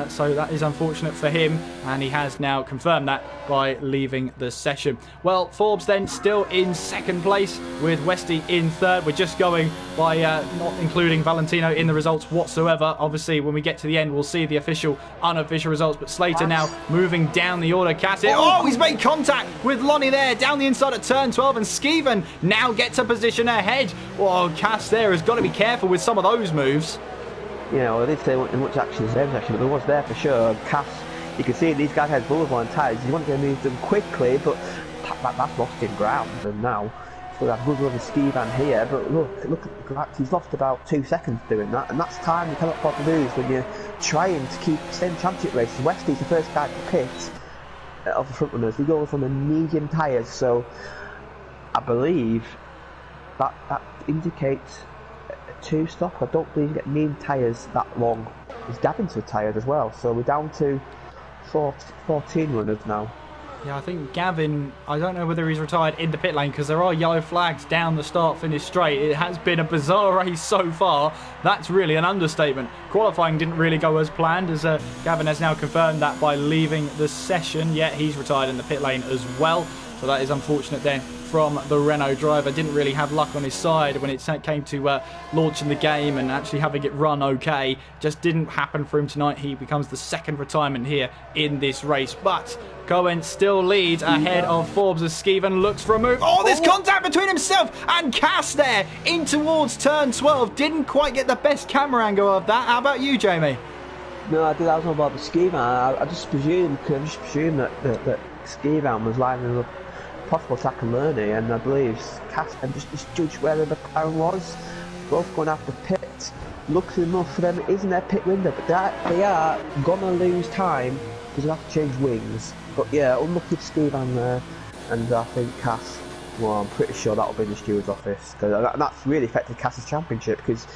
So that is unfortunate for him, and he has now confirmed that by leaving the session. Well, Forbes then still in 2nd place with Westy in 3rd. We're just going by not including Valentino in the results whatsoever. Obviously, when we get to the end, we'll see the official, unofficial results. But Slater now moving down the order. Cass here. Oh, he's made contact with Lonnie there down the inside at turn 12, and Skeven now gets a position ahead. Well, Cass there has got to be careful with some of those moves. You know, I didn't say much action in this section, but there was there for sure. Cass, you can see these guys had boulevard tyres. You want to move them quickly, but that's lost in ground. And now he's got a good run of ski van here. But look at the he's lost about 2 seconds doing that, and that's time you cannot afford to lose when you're trying to keep same championship races. Westy's the first guy to pit of the front runners. He goes on the medium tyres, so I believe that indicates 2 stop. I don't believe you get medium tyres that long. There's Gavin's retired as well, so we're down to 14 runners now. Yeah, I think Gavin, I don't know whether he's retired in the pit lane because there are yellow flags down the start-finish straight. It has been a bizarre race so far. That's really an understatement. Qualifying didn't really go as planned, as Gavin has now confirmed that by leaving the session. Yet he's retired in the pit lane as well. So that is unfortunate then from the Renault driver. Didn't really have luck on his side when it came to launching the game and actually having it run okay. Just didn't happen for him tonight. He becomes the second retirement here in this race. But Cohen still leads ahead of Forbes as Skeven looks for a move. Oh, there's contact between himself and Cass there in towards turn 12. Didn't quite get the best camera angle of that. How about you, Jamie? No, I was not about the Skeven. I just presumed that Skeven was lining up possible attack and learning, and I believe Cass and just judge where the McLaren was. Both going after pit. Lucky enough for them, it is in their pit window, but they are gonna lose time because they have to change wings. But yeah, unlucky Skeven there, and I think Cass. Well, I'm pretty sure that'll be in the steward's office, because that's really affected Cass's championship because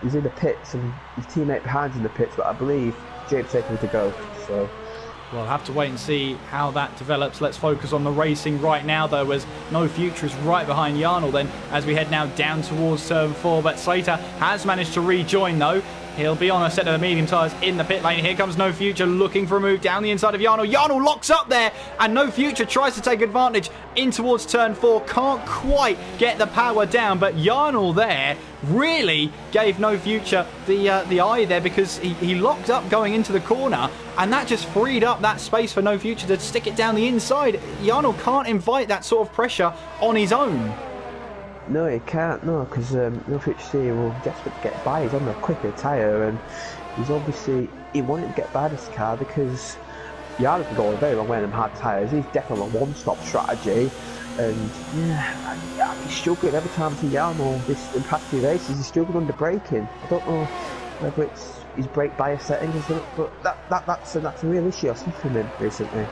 he's in the pits and his teammate behind's in the pits, but I believe James taking him to go. So. We'll have to wait and see how that develops. Let's focus on the racing right now, though, as No Future is right behind Jarnell then as we head now down towards turn 4. But Slater has managed to rejoin, though. He'll be on a set of the medium tyres in the pit lane. Here comes No Future looking for a move down the inside of Jarnell. Jarnell locks up there, and No Future tries to take advantage in towards turn 4. Can't quite get the power down, but Jarnell there really gave No Future the eye there, because he locked up going into the corner, and that just freed up that space for No Future to stick it down the inside. Jarnell can't invite that sort of pressure on his own. No, he can't, no, because No Future will desperate to get by. He's on a quicker tyre, and he's obviously, he wanted to get by this car because Jarnell can go a very long way in them hard tyres. He's definitely a one-stop strategy, and yeah, he's struggling every time I see Jarnell in past few races. He's struggling under braking. I don't know whether it's his brake bias settings, but that's a real issue I've seen from him recently.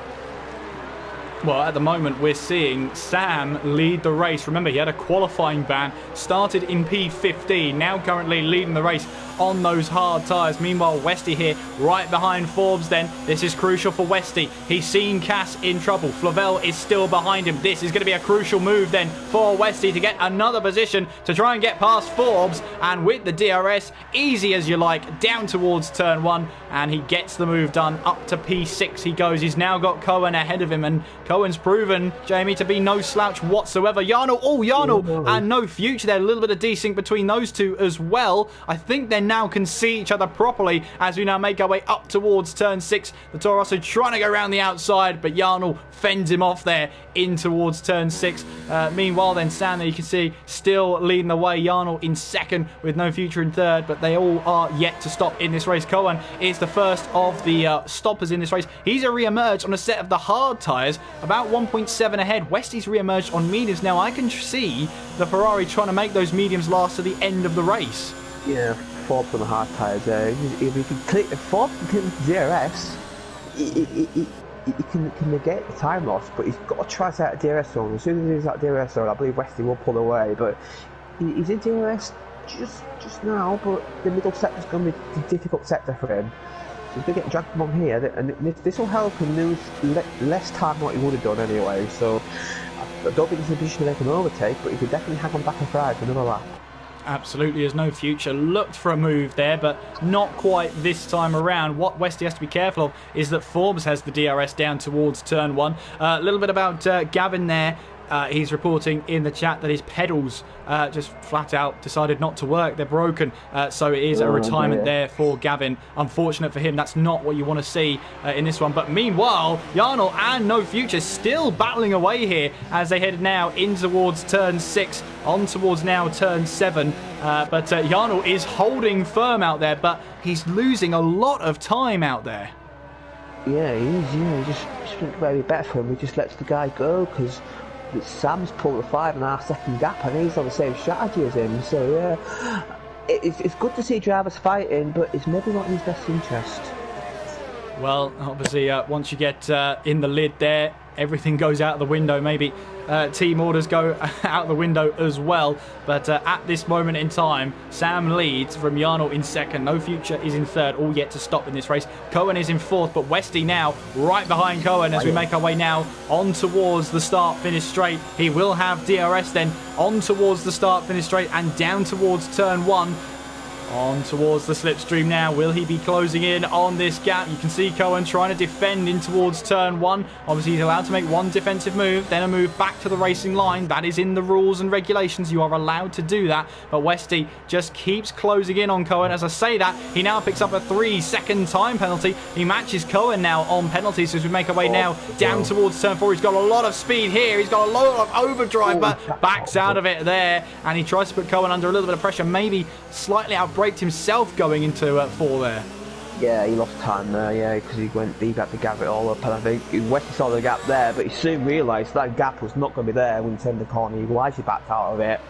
Well, at the moment, we're seeing Sam lead the race. Remember, he had a qualifying ban, started in P15, now currently leading the race on those hard tyres. Meanwhile, Westy here, right behind Forbes then. This is crucial for Westy. He's seen Cass in trouble. Flavel is still behind him. This is going to be a crucial move then for Westy to get another position to try and get past Forbes. And with the DRS, easy as you like, down towards turn 1. And he gets the move done. Up to P6 he goes. He's now got Cohen ahead of him. And Cohen's proven, Jamie, to be no slouch whatsoever. Jarnell, and No Future there. A little bit of desync between those two as well. I think they now can see each other properly as we now make our way up towards turn 6. The Toro Rosso trying to go around the outside, but Jarnell fends him off there in towards turn 6. Meanwhile then, Sam, there you can see, still leading the way. Jarnell in second with No Future in third, but they all are yet to stop in this race. Cohen is the first of the stoppers in this race. He's a re-emerged on a set of the hard tyres, about 1.7 ahead. Westy's re-emerged on mediums. Now I can see the Ferrari trying to make those mediums last to the end of the race. Yeah, Forbes on the hard tyres there. If he can click the Forbes can DRS, he can negate the time loss, but he's got to try to out DRS zone. As soon as he's out DRS zone, I believe Westy will pull away, but he's in DRS just now, but the middle sector's going to be the difficult sector for him. So he's going to get dragged along here, and this will help him lose less time than what he would have done anyway. So I don't think he's in a position to make an overtake, but he could definitely hang on back and ride for another lap. Absolutely, as No Future looked for a move there, but not quite this time around. What Westy has to be careful of is that Forbes has the DRS down towards turn 1. A little bit about Gavin there. He's reporting in the chat that his pedals just flat out decided not to work. They're broken. So it is a retirement there for Gavin. Unfortunate for him. That's not what you want to see in this one. But meanwhile, Jarnell and No Future still battling away here as they head now in towards turn 6, on towards now turn 7. But Jarnell is holding firm out there, but he's losing a lot of time out there. Yeah, he is. Yeah, he just think very better for him. He just lets the guy go because Sam's pulled a 5.5 second gap and he's on the same strategy as him. So yeah, it's good to see drivers fighting, but it's maybe not in his best interest. Well, obviously, once you get in the lid there, everything goes out the window. Maybe team orders go out the window as well. But at this moment in time, Sam leads from Jarno in second. No Future is in third, all yet to stop in this race. Cohen is in fourth, but Westy now right behind Cohen as we make our way now on towards the start-finish straight. He will have DRS then on towards the start-finish straight and down towards turn one. On towards the slipstream now. Will he be closing in on this gap? You can see Cohen trying to defend in towards turn one. Obviously, he's allowed to make one defensive move, then a move back to the racing line. That is in the rules and regulations. You are allowed to do that. But Westy just keeps closing in on Cohen. As I say that, he now picks up a 3-second time penalty. He matches Cohen now on penalties as we make our way now down towards turn four. He's got a lot of speed here. He's got a lot of overdrive, but backs out of it there. And he tries to put Cohen under a little bit of pressure. Maybe slightly outbraked himself going into four there. Yeah, he lost time there, yeah, because he had to gap it all up, and I think Westy saw the gap there, but he soon realised that gap was not going to be there when he turned the corner. He wisely backed out of it.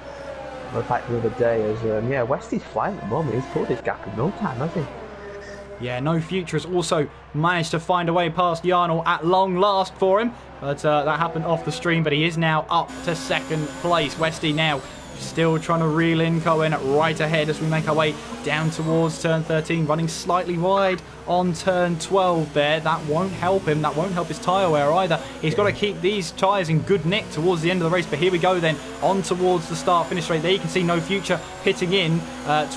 In fact, the other day, yeah, Westy's flying at the moment. He's pulled his gap in no time, hasn't he? Yeah, No Future has also managed to find a way past Jarno at long last for him, but that happened off the stream. But he is now up to second place. Westy now still trying to reel in Cohen right ahead as we make our way down towards turn 13, running slightly wide on turn 12 there. That won't help him. That won't help his tyre wear either. He's got to keep these tyres in good nick towards the end of the race. But here we go then, on towards the start-finish straight. There you can see No Future hitting in.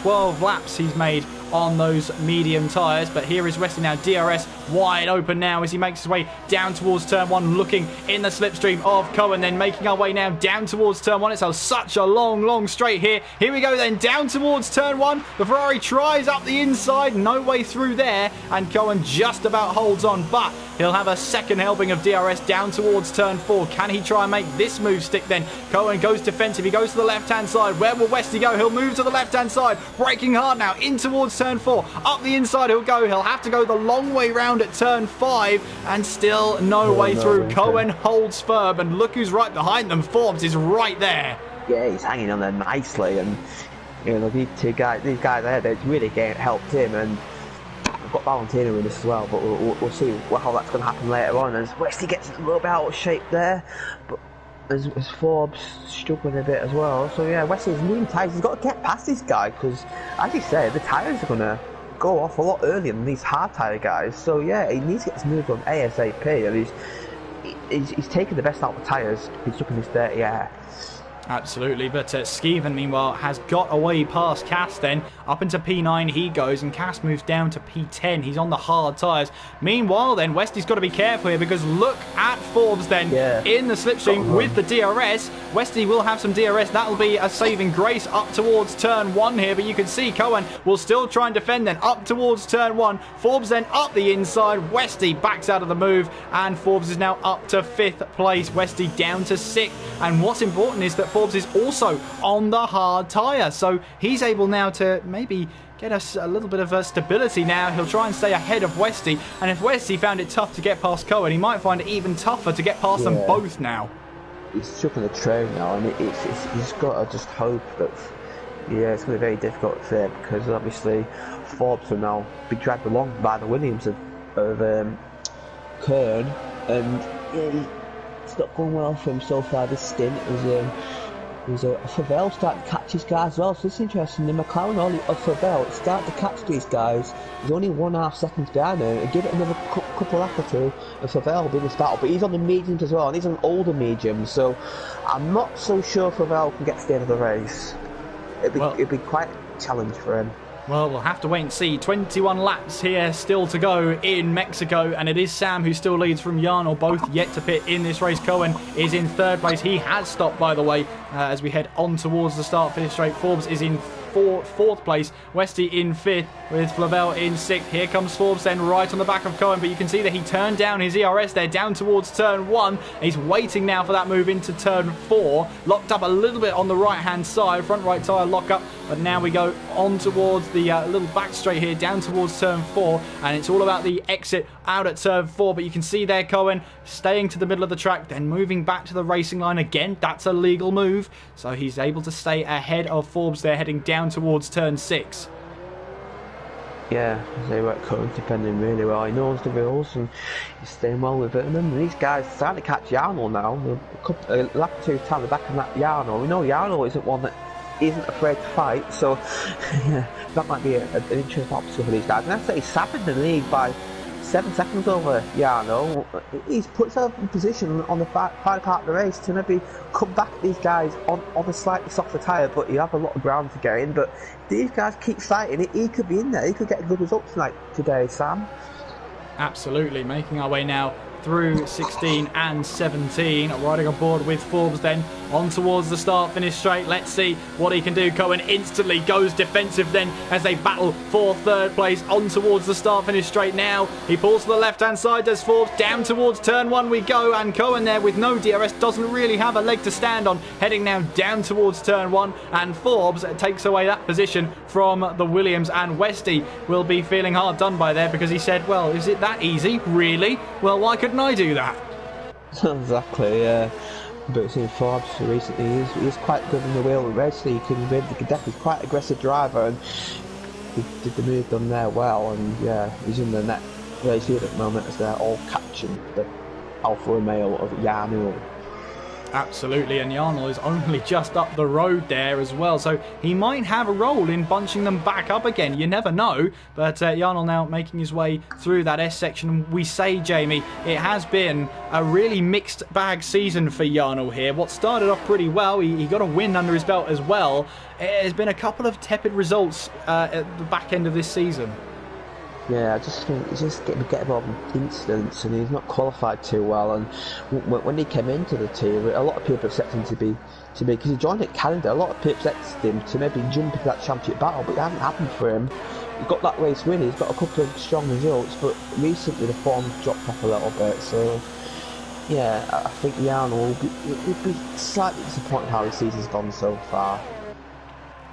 12 laps he's made on those medium tyres. But here is Westy now, DRS wide open now as he makes his way down towards turn one, looking in the slipstream of Cohen, then making our way now down towards turn one. It's such a long straight here. Here we go then, down towards turn one. The Ferrari tries up the inside, no way through there, and Cohen just about holds on, but he'll have a second helping of DRS down towards turn four. Can he try and make this move stick then? Cohen goes defensive. He goes to the left-hand side. Where will Westy go? He'll move to the left-hand side, braking hard now in towards turn four. Up the inside he'll go. He'll have to go the long way round at turn five, and still no way through. Cohen holds firm, and look who's right behind them. Forbes is right there. Yeah, he's hanging on there nicely, and you know, these guys there, they really helped him, and we've got Valentino in this as well, but we'll see how that's going to happen later on as Westy gets a little bit out of shape there, but as Forbes struggling a bit as well. So yeah, Westy's new tyres, he's got to get past this guy, because as he said, the tyres are going to go off a lot earlier than these hard tyre guys. So yeah, he needs to get his move on ASAP, and he's taking the best out of the tyres. He's stuck in his dirty air. Absolutely, but Skeven, meanwhile, has got away past Cass then. Up into P9 he goes, and Cass moves down to P10. He's on the hard tyres. Meanwhile, then, Westy's got to be careful here, because look at Forbes then in the slipstream with the DRS. Westy will have some DRS. That'll be a saving grace up towards turn one here, but you can see Cohen will still try and defend then up towards turn one. Forbes then up the inside. Westy backs out of the move, and Forbes is now up to 5th place. Westy down to 6th. And what's important is that Forbes is also on the hard tyre, so he's able now to maybe get us a little bit of stability now. He'll try and stay ahead of Westy, and if Westy found it tough to get past Cohen, he might find it even tougher to get past them both now. He's stuck in the train now, and he's got to just hope that it's going to be very difficult for him, because obviously Forbes will now be dragged along by the Williams of Kern, and it's not going well for him so far this stint. It was a Favel starting to catch his guys as well, so it's interesting. The McLaren or Favel starting to catch these guys. He's only 1.5 seconds behind now, and give it another couple lap or two, and Favel will be in this battle. But he's on the mediums as well, and he's an older medium, so I'm not so sure Favel can get to the end of the race. It'd be quite a challenge for him. Well, we'll have to wait and see. 21 laps here still to go in Mexico, and it is Sam who still leads from Jarno, both yet to pit in this race. Cohen is in 3rd place. He has stopped, by the way, as we head on towards the start-finish straight. Forbes is in 4th place. Westy in 5th, with Flavel in 6th. Here comes Forbes then right on the back of Cohen, but you can see that he turned down his ERS there down towards turn 1. He's waiting now for that move into turn 4. Locked up a little bit on the right-hand side, front right tyre lock up, but now we go on towards the little back straight here, down towards turn 4, and it's all about the exit out at turn 4, but you can see there Cohen staying to the middle of the track, then moving back to the racing line again. That's a legal move, so he's able to stay ahead of Forbes there, heading down towards turn 6. Yeah, they were current defending really well. He knows the rules and he's staying well within them. And these guys are starting to catch Jarno now. A lap or two time the back of that Jarno. We know Jarno isn't one that isn't afraid to fight, so yeah, that might be an interesting obstacle for these guys. And I'd say he's sapping the league by 7 seconds over Jarno. He's put himself in position on the final part of the race to maybe come back at these guys on a slightly softer tyre, but you have a lot of ground to get in. But these guys keep fighting. He could be in there. He could get a good result tonight today, Sam. Absolutely, making our way now through 16 and 17, riding on board with Forbes then on towards the start finish straight. Let's see what he can do. Cohen instantly goes defensive then as they battle for third place on towards the start finish straight. Now he pulls to the left hand side, does Forbes, down towards turn 1 we go, and Cohen there with no DRS doesn't really have a leg to stand on, heading now down towards turn 1, and Forbes takes away that position from the Williams, and Westy will be feeling hard done by there because he said, well, is it that easy? Really? Well, why couldn't I do that? Exactly, yeah. But seeing Forbes recently, he's quite good in the wheel race, so you can definitely quite an aggressive driver, and he did the move done there well, and yeah, he's in the net race here at the moment as they're all catching the Alfa Romeo of Jarno. Absolutely, and Jarno is only just up the road there as well, so he might have a role in bunching them back up again. You never know, but Jarno now making his way through that S section. We say, Jamie, it has been a really mixed bag season for Jarno here. What started off pretty well, he got a win under his belt as well. It has been a couple of tepid results at the back end of this season. Yeah, I just think he's just getting involved in incidents, and he's not qualified too well. And when he came into the team, a lot of people expected him to be because he joined at Canada. A lot of people expected him to maybe jump into that championship battle, but it hasn't happened for him. He got that race win. He's got a couple of strong results, but recently the form's dropped off a little bit. So yeah, I think Jarno will be slightly disappointed how his season's gone so far.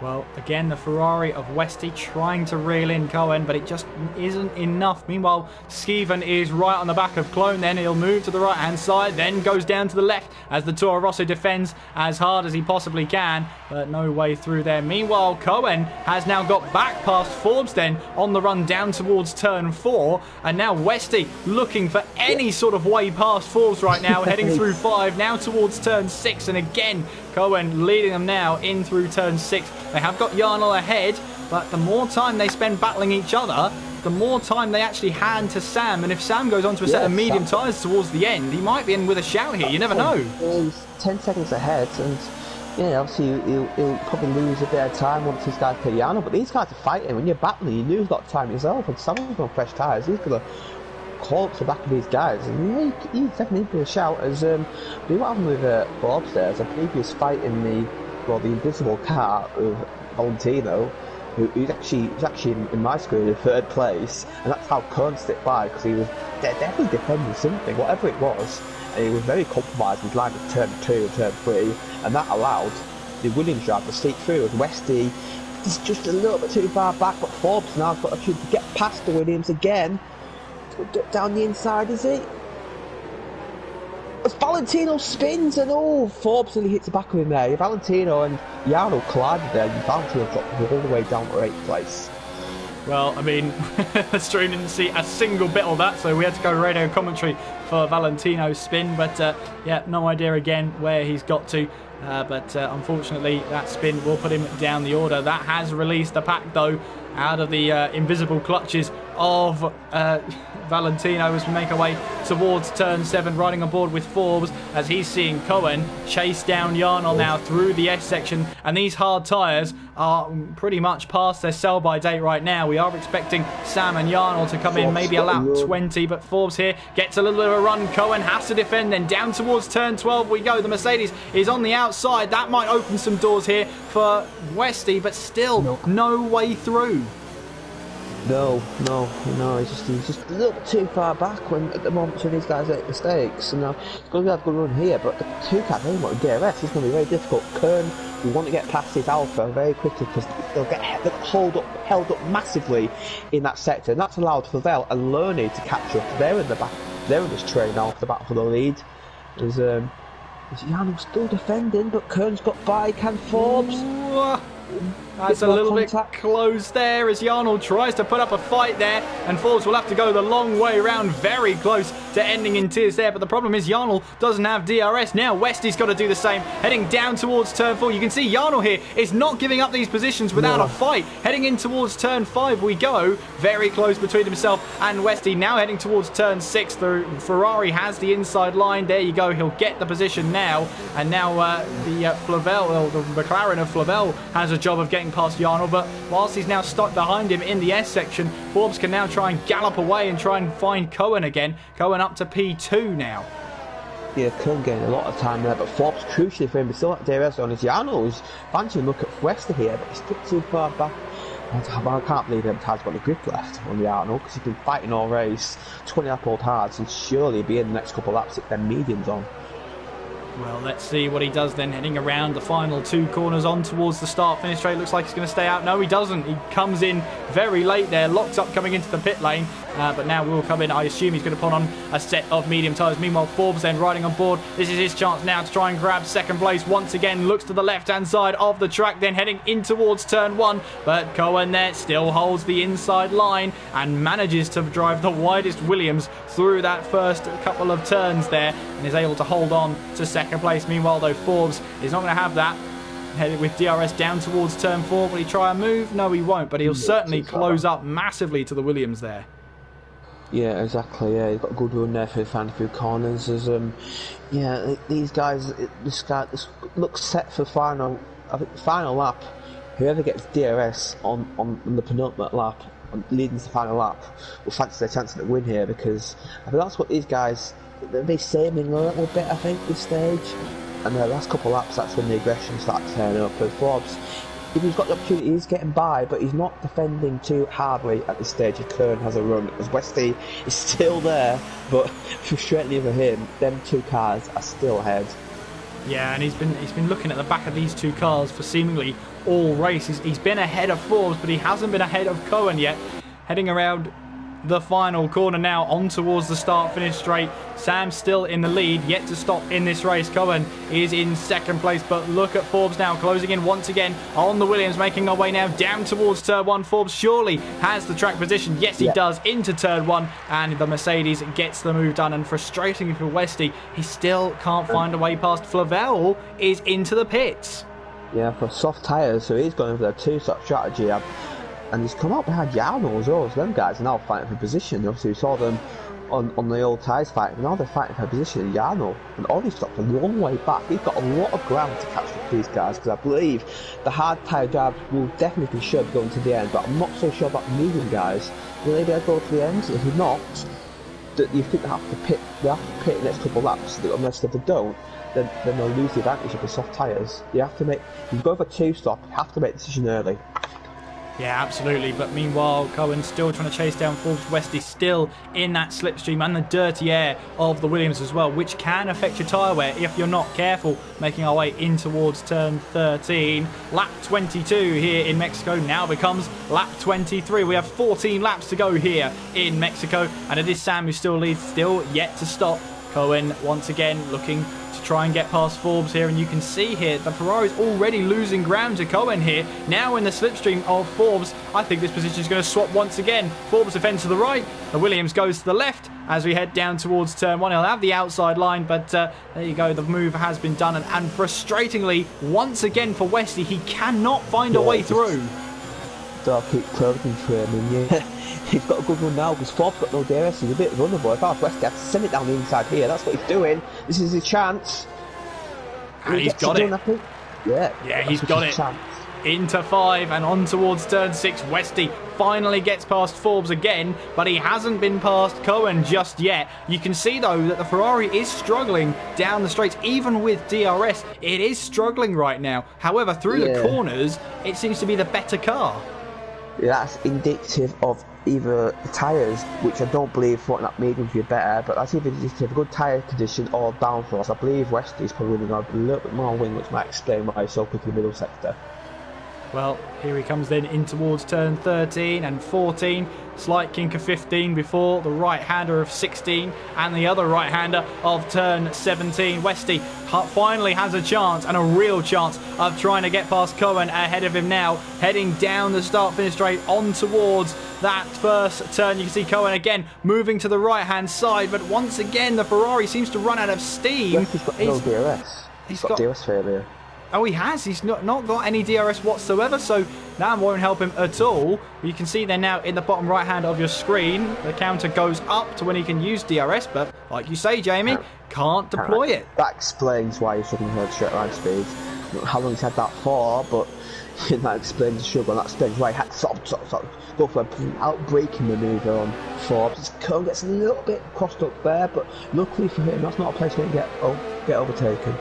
Well, again, the Ferrari of Westy trying to reel in Cohen, but it just isn't enough. Meanwhile, Skeven is right on the back of Clone then. He'll move to the right-hand side, then goes down to the left as the Toro Rosso defends as hard as he possibly can, but no way through there. Meanwhile, Cohen has now got back past Forbes then on the run down towards turn 4, and now Westy looking for any sort of way past Forbes right now, heading through 5, now towards turn 6, and again, Cohen leading them now in through turn 6. They have got Jarno ahead, but the more time they spend battling each other, the more time they actually hand to Sam. And if Sam goes on to a set of medium tyres towards the end, he might be in with a shout here. You never know. He's 10 seconds ahead, and yeah, obviously he'll probably lose a bit of time once these guys play Jarno. But these guys are fighting. When you're battling, you lose a lot of time yourself. And Sam's on fresh tyres. He's going to call up to the back of these guys, and he's definitely in for a shout. As what happened with Forbes there, as a previous fight in the invisible car of Valentino, who's actually in my screen in 3rd place, and that's how Kern slipped by, because he was definitely defending something, whatever it was, and he was very compromised in line with turn 2 and turn 3, and that allowed the Williams driver to sneak through, and Westy is just a little bit too far back, but Forbes now has got a chance to get past the Williams again. Down the inside, is he? As Valentino spins, and Forbes really hits the back of him there. Valentino and Jarno collided there, and Valentino dropped all the way down to 8th place. Well, I mean, the stream didn't see a single bit of that, so we had to go radio commentary for Valentino's spin, but yeah, no idea again where he's got to. But unfortunately, that spin will put him down the order. That has released the pack, though, out of the invisible clutches of Valentino as we make our way towards turn 7, riding on board with Forbes as he's seeing Cohen chase down Jarno now through the S section, and these hard tyres are pretty much past their sell-by date right now. We are expecting Sam and Jarno to come in maybe a lap 20, but Forbes here gets a little bit of a run. Cohen has to defend, then down towards turn 12 we go. The Mercedes is on the outside. That might open some doors here for Westy, but still no way through. No, he's just a little bit too far back at the moment when these guys make mistakes. And he's going to have a good run here, but the two cars, they want DRS, it's going to be very difficult. Kern, we want to get past his Alpha very quickly because they'll get held up massively in that sector, and that's allowed Favel and Lerny to catch up. They're in the back, they're in this train now off the back for the lead. There's Jarno's still defending, but Kern's got by, can Forbes? That's a little bit close there as Jarnell tries to put up a fight there, and Forbes will have to go the long way around, very close to ending in tears there. But the problem is Jarnell doesn't have DRS. Now Westy's got to do the same, heading down towards turn 4. You can see Jarnell here is not giving up these positions without a fight. Heading in towards turn 5 we go, very close between himself and Westy. Now heading towards turn 6, the Ferrari has the inside line. There you go, he'll get the position now, and now the McLaren of Flavel has a job of getting past Jarnell, but whilst he's now stuck behind him in the S section, Forbes can now try and gallop away and try and find Cohen again. Cohen up to P2 now. Yeah, Cohen getting a lot of time there, but Forbes crucially for him, he's still at DRS on his Jarnell's. Fancy look at Wester here, but he's still too far back. I can't believe him has got the grip left on the Jarnell, because he's been fighting all race, 20 lap old hards, and surely be in the next couple of laps if they're mediums on. Well, let's see what he does then, heading around the final 2 corners on towards the start-finish straight. Looks like he's going to stay out. No, he doesn't. He comes in very late there, locks up coming into the pit lane, but now will come in. I assume he's going to put on a set of medium tyres. Meanwhile, Forbes then riding on board. This is his chance now to try and grab second place once again. Looks to the left-hand side of the track, then heading in towards turn 1, but Cohen there still holds the inside line and manages to drive the widest Williams through that first couple of turns there, and is able to hold on to second place. Meanwhile though, Forbes is not going to have that. Headed with DRS down towards turn 4. Will he try a move? No, he won't, but he'll certainly close up massively to the Williams there. Yeah, exactly. Yeah, he's got a good run there for the final few corners. As yeah, these guys, this looks set for final. I think the final lap. Whoever gets DRS on the penultimate lap, leading to the final lap, will fancy their chance at the win here, because I think that's what these guys. They'll be saving a little bit, I think, this stage. And the last couple of laps, that's when the aggression starts turning up. And Forbes, if he's got the opportunity, he's getting by, but he's not defending too hardly at this stage. If Kern has a run, as Westy is still there, but frustratingly for him, them 2 cars are still ahead. Yeah, and he's been looking at the back of these 2 cars for seemingly all race. He's been ahead of Forbes, but he hasn't been ahead of Cohen yet. Heading around the final corner now on towards the start finish straight. Sam's still in the lead, yet to stop in this race. Cohen is in second place, but look at Forbes now closing in once again on the Williams, making our way now down towards turn 1. Forbes surely has the track position. Yes, he does, into turn 1, and the Mercedes gets the move done. And frustrating for Westy, he still can't find a way past. Flavel is into the pits. Yeah, for soft tyres, so he's going for the 2-stop strategy. And he's come out behind Jarnell as well, so them guys are now fighting for position. Obviously we saw them on the old tyres fight, now they're fighting for position in Jarnell. And all these stopped a long way back. He's got a lot of ground to catch with these guys, because I believe the hard tyre drivers will definitely be sure of going to the end, but I'm not so sure about the medium guys. Will they be able to go to the end? If not, you think they have to pit the next couple of laps, unless if they don't, then they'll lose the advantage of the soft tyres. You go for 2-stop, you have to make a decision early. Yeah, absolutely. But meanwhile, Cohen's still trying to chase down Forbes. Westy still in that slipstream and the dirty air of the Williams as well, which can affect your tyre wear if you're not careful. Making our way in towards turn 13. Lap 22 here in Mexico now becomes lap 23. We have 14 laps to go here in Mexico, and it is Sam who still leads, still yet to stop. Cohen once again looking to try and get past Forbes here, and you can see here the Ferrari's already losing ground to Cohen here. Now in the slipstream of Forbes, I think this position is going to swap once again. Forbes defends to the right, the Williams goes to the left as we head down towards turn 1. He'll have the outside line, but there you go, the move has been done, and frustratingly, once again for Westy, he cannot find a way through. So I'll keep closing for him, and he's got a good run now, because Forbes got no DRS. He's a bit vulnerable. If I was Westy, I'd send it down the inside here. That's what he's doing. This is his chance. And he's got it. Yeah, he's got it. Into 5 and on towards turn 6. Westy finally gets past Forbes again, but he hasn't been past Cohen just yet. You can see though that the Ferrari is struggling down the straights, even with DRS. It is struggling right now. However, through the corners, it seems to be the better car. Yeah, that's indicative of either the tyres, which I don't believe for that medium to be better, but that's either indicative of good tyre condition or downforce. I believe Westy's probably running a little bit more wing, which might explain why he's so quick in the middle sector. Well, here he comes then in towards turn 13 and 14. Slight kink of 15 before the right-hander of 16 and the other right-hander of turn 17. Westy finally has a chance, and a real chance, of trying to get past Cohen ahead of him now. Heading down the start-finish straight on towards that first turn. You can see Cohen again moving to the right-hand side, but once again the Ferrari seems to run out of steam. He's got no DRS. He's got DRS failure. Oh, he has. He's not got any DRS whatsoever, so that won't help him at all. You can see there now in the bottom right hand of your screen, the counter goes up to when he can use DRS, but like you say, Jamie, can't deploy it. That explains why he's looking for straight line speeds. How long he's had that for, but that explains the struggle, and that explains why he had to sort of go for an out-braking manoeuvre on Forbes. Cohen gets a little bit crossed up there, but luckily for him, that's not a place where he can get overtaken.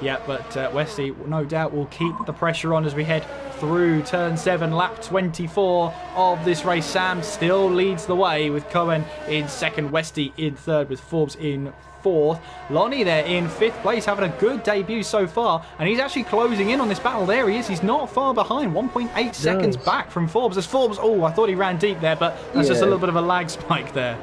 Yeah, but Westy, no doubt, will keep the pressure on as we head through turn 7, lap 24 of this race. Sam still leads the way with Cohen in second, Westy in third, with Forbes in fourth. Lonnie there in fifth place, having a good debut so far, and he's actually closing in on this battle. There he is. He's not far behind, 1.8 seconds back from Forbes. As Forbes, oh, I thought he ran deep there, but that's just a little bit of a lag spike there.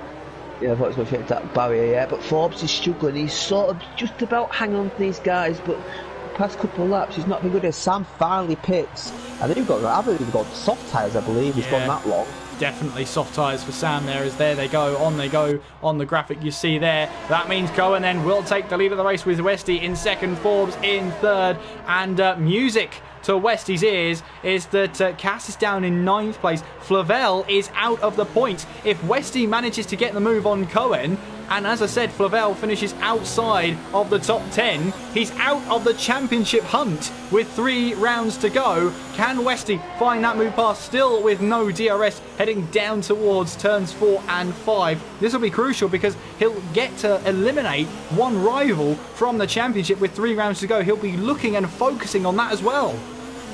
Yeah, I thought he was going to hit that barrier, yeah. But Forbes is struggling. He's sort of just about hanging on to these guys, but the past couple of laps, he's not been good. As Sam finally pits. I think we've got soft tyres, I believe. He's gone that long. Definitely soft tyres for Sam there, as there they go on the graphic you see there. That means Cohen then will take the lead of the race with Westy in second, Forbes in third, and music to Westy's ears is that Cass is down in 9th place. Flavel is out of the points. If Westy manages to get the move on Cohen, and as I said, Flavel finishes outside of the top 10, he's out of the championship hunt with 3 rounds to go. Can Westy find that move past, still with no DRS, heading down towards turns 4 and 5? This will be crucial because he'll get to eliminate one rival from the championship with 3 rounds to go. He'll be looking and focusing on that as well.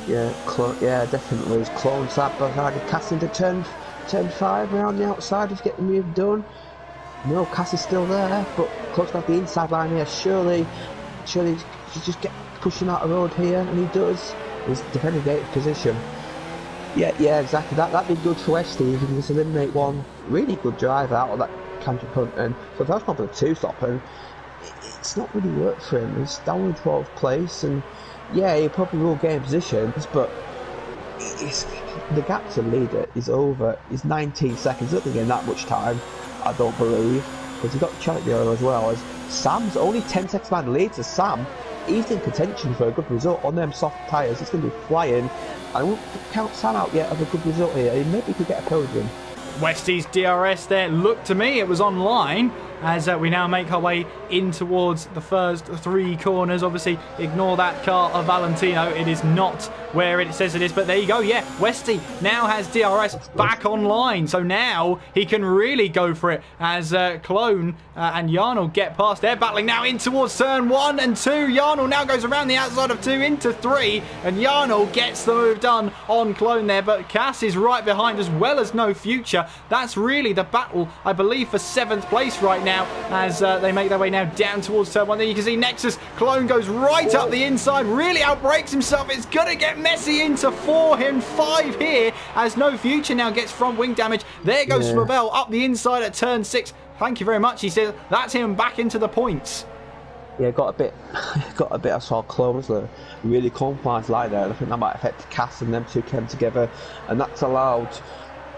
Yeah, definitely. His clone side by side. Cass into turn 5 around the outside. He's getting the move done. No, Cass is still there, but close to the inside line here. Surely he just get pushing out the road here, and he does. He's defending the 8th position. Yeah, exactly. That'd be good for Westy if he can just eliminate one really good driver out of that country punt. And so if that's not for the 2-stop, and it's not really worked for him. He's down in 12th place, and yeah, he probably will gain positions, but the gap to leader is over. It's 19 seconds. He's not going to gain that much time, I don't believe, because he's got the champion as well. As Sam's only 10 seconds behind the lead, so Sam, he's in contention for a good result on them soft tyres. It's going to be flying. I won't count Sam out yet of a good result here. Maybe he could get a podium. Westy's DRS there looked to me, it was online, as we now make our way in towards the first 3 corners. Obviously, ignore that car of Valentino. It is not where it says it is, but there you go. Yeah, Westy now has DRS back online, so now he can really go for it as Clone and Yarnell get past. They're battling now in towards turn 1 and 2. Yarnell now goes around the outside of 2 into 3, and Yarnell gets the move done on Clone there, but Cass is right behind, as well as No Future. That's really the battle, I believe, for 7th place right now, as they make their way now down towards turn 1. There you can see Nexus. Clone goes right up the inside, really outbrakes himself. It's going to get messy into 4 and 5 here, as No Future now gets front wing damage. There goes Flavel up the inside at turn 6. Thank you very much, he says. That's him back into the points. Yeah, got a bit. I saw Clone was a really compromised line there, and I think that might affect Cass, and them two came together, and that's allowed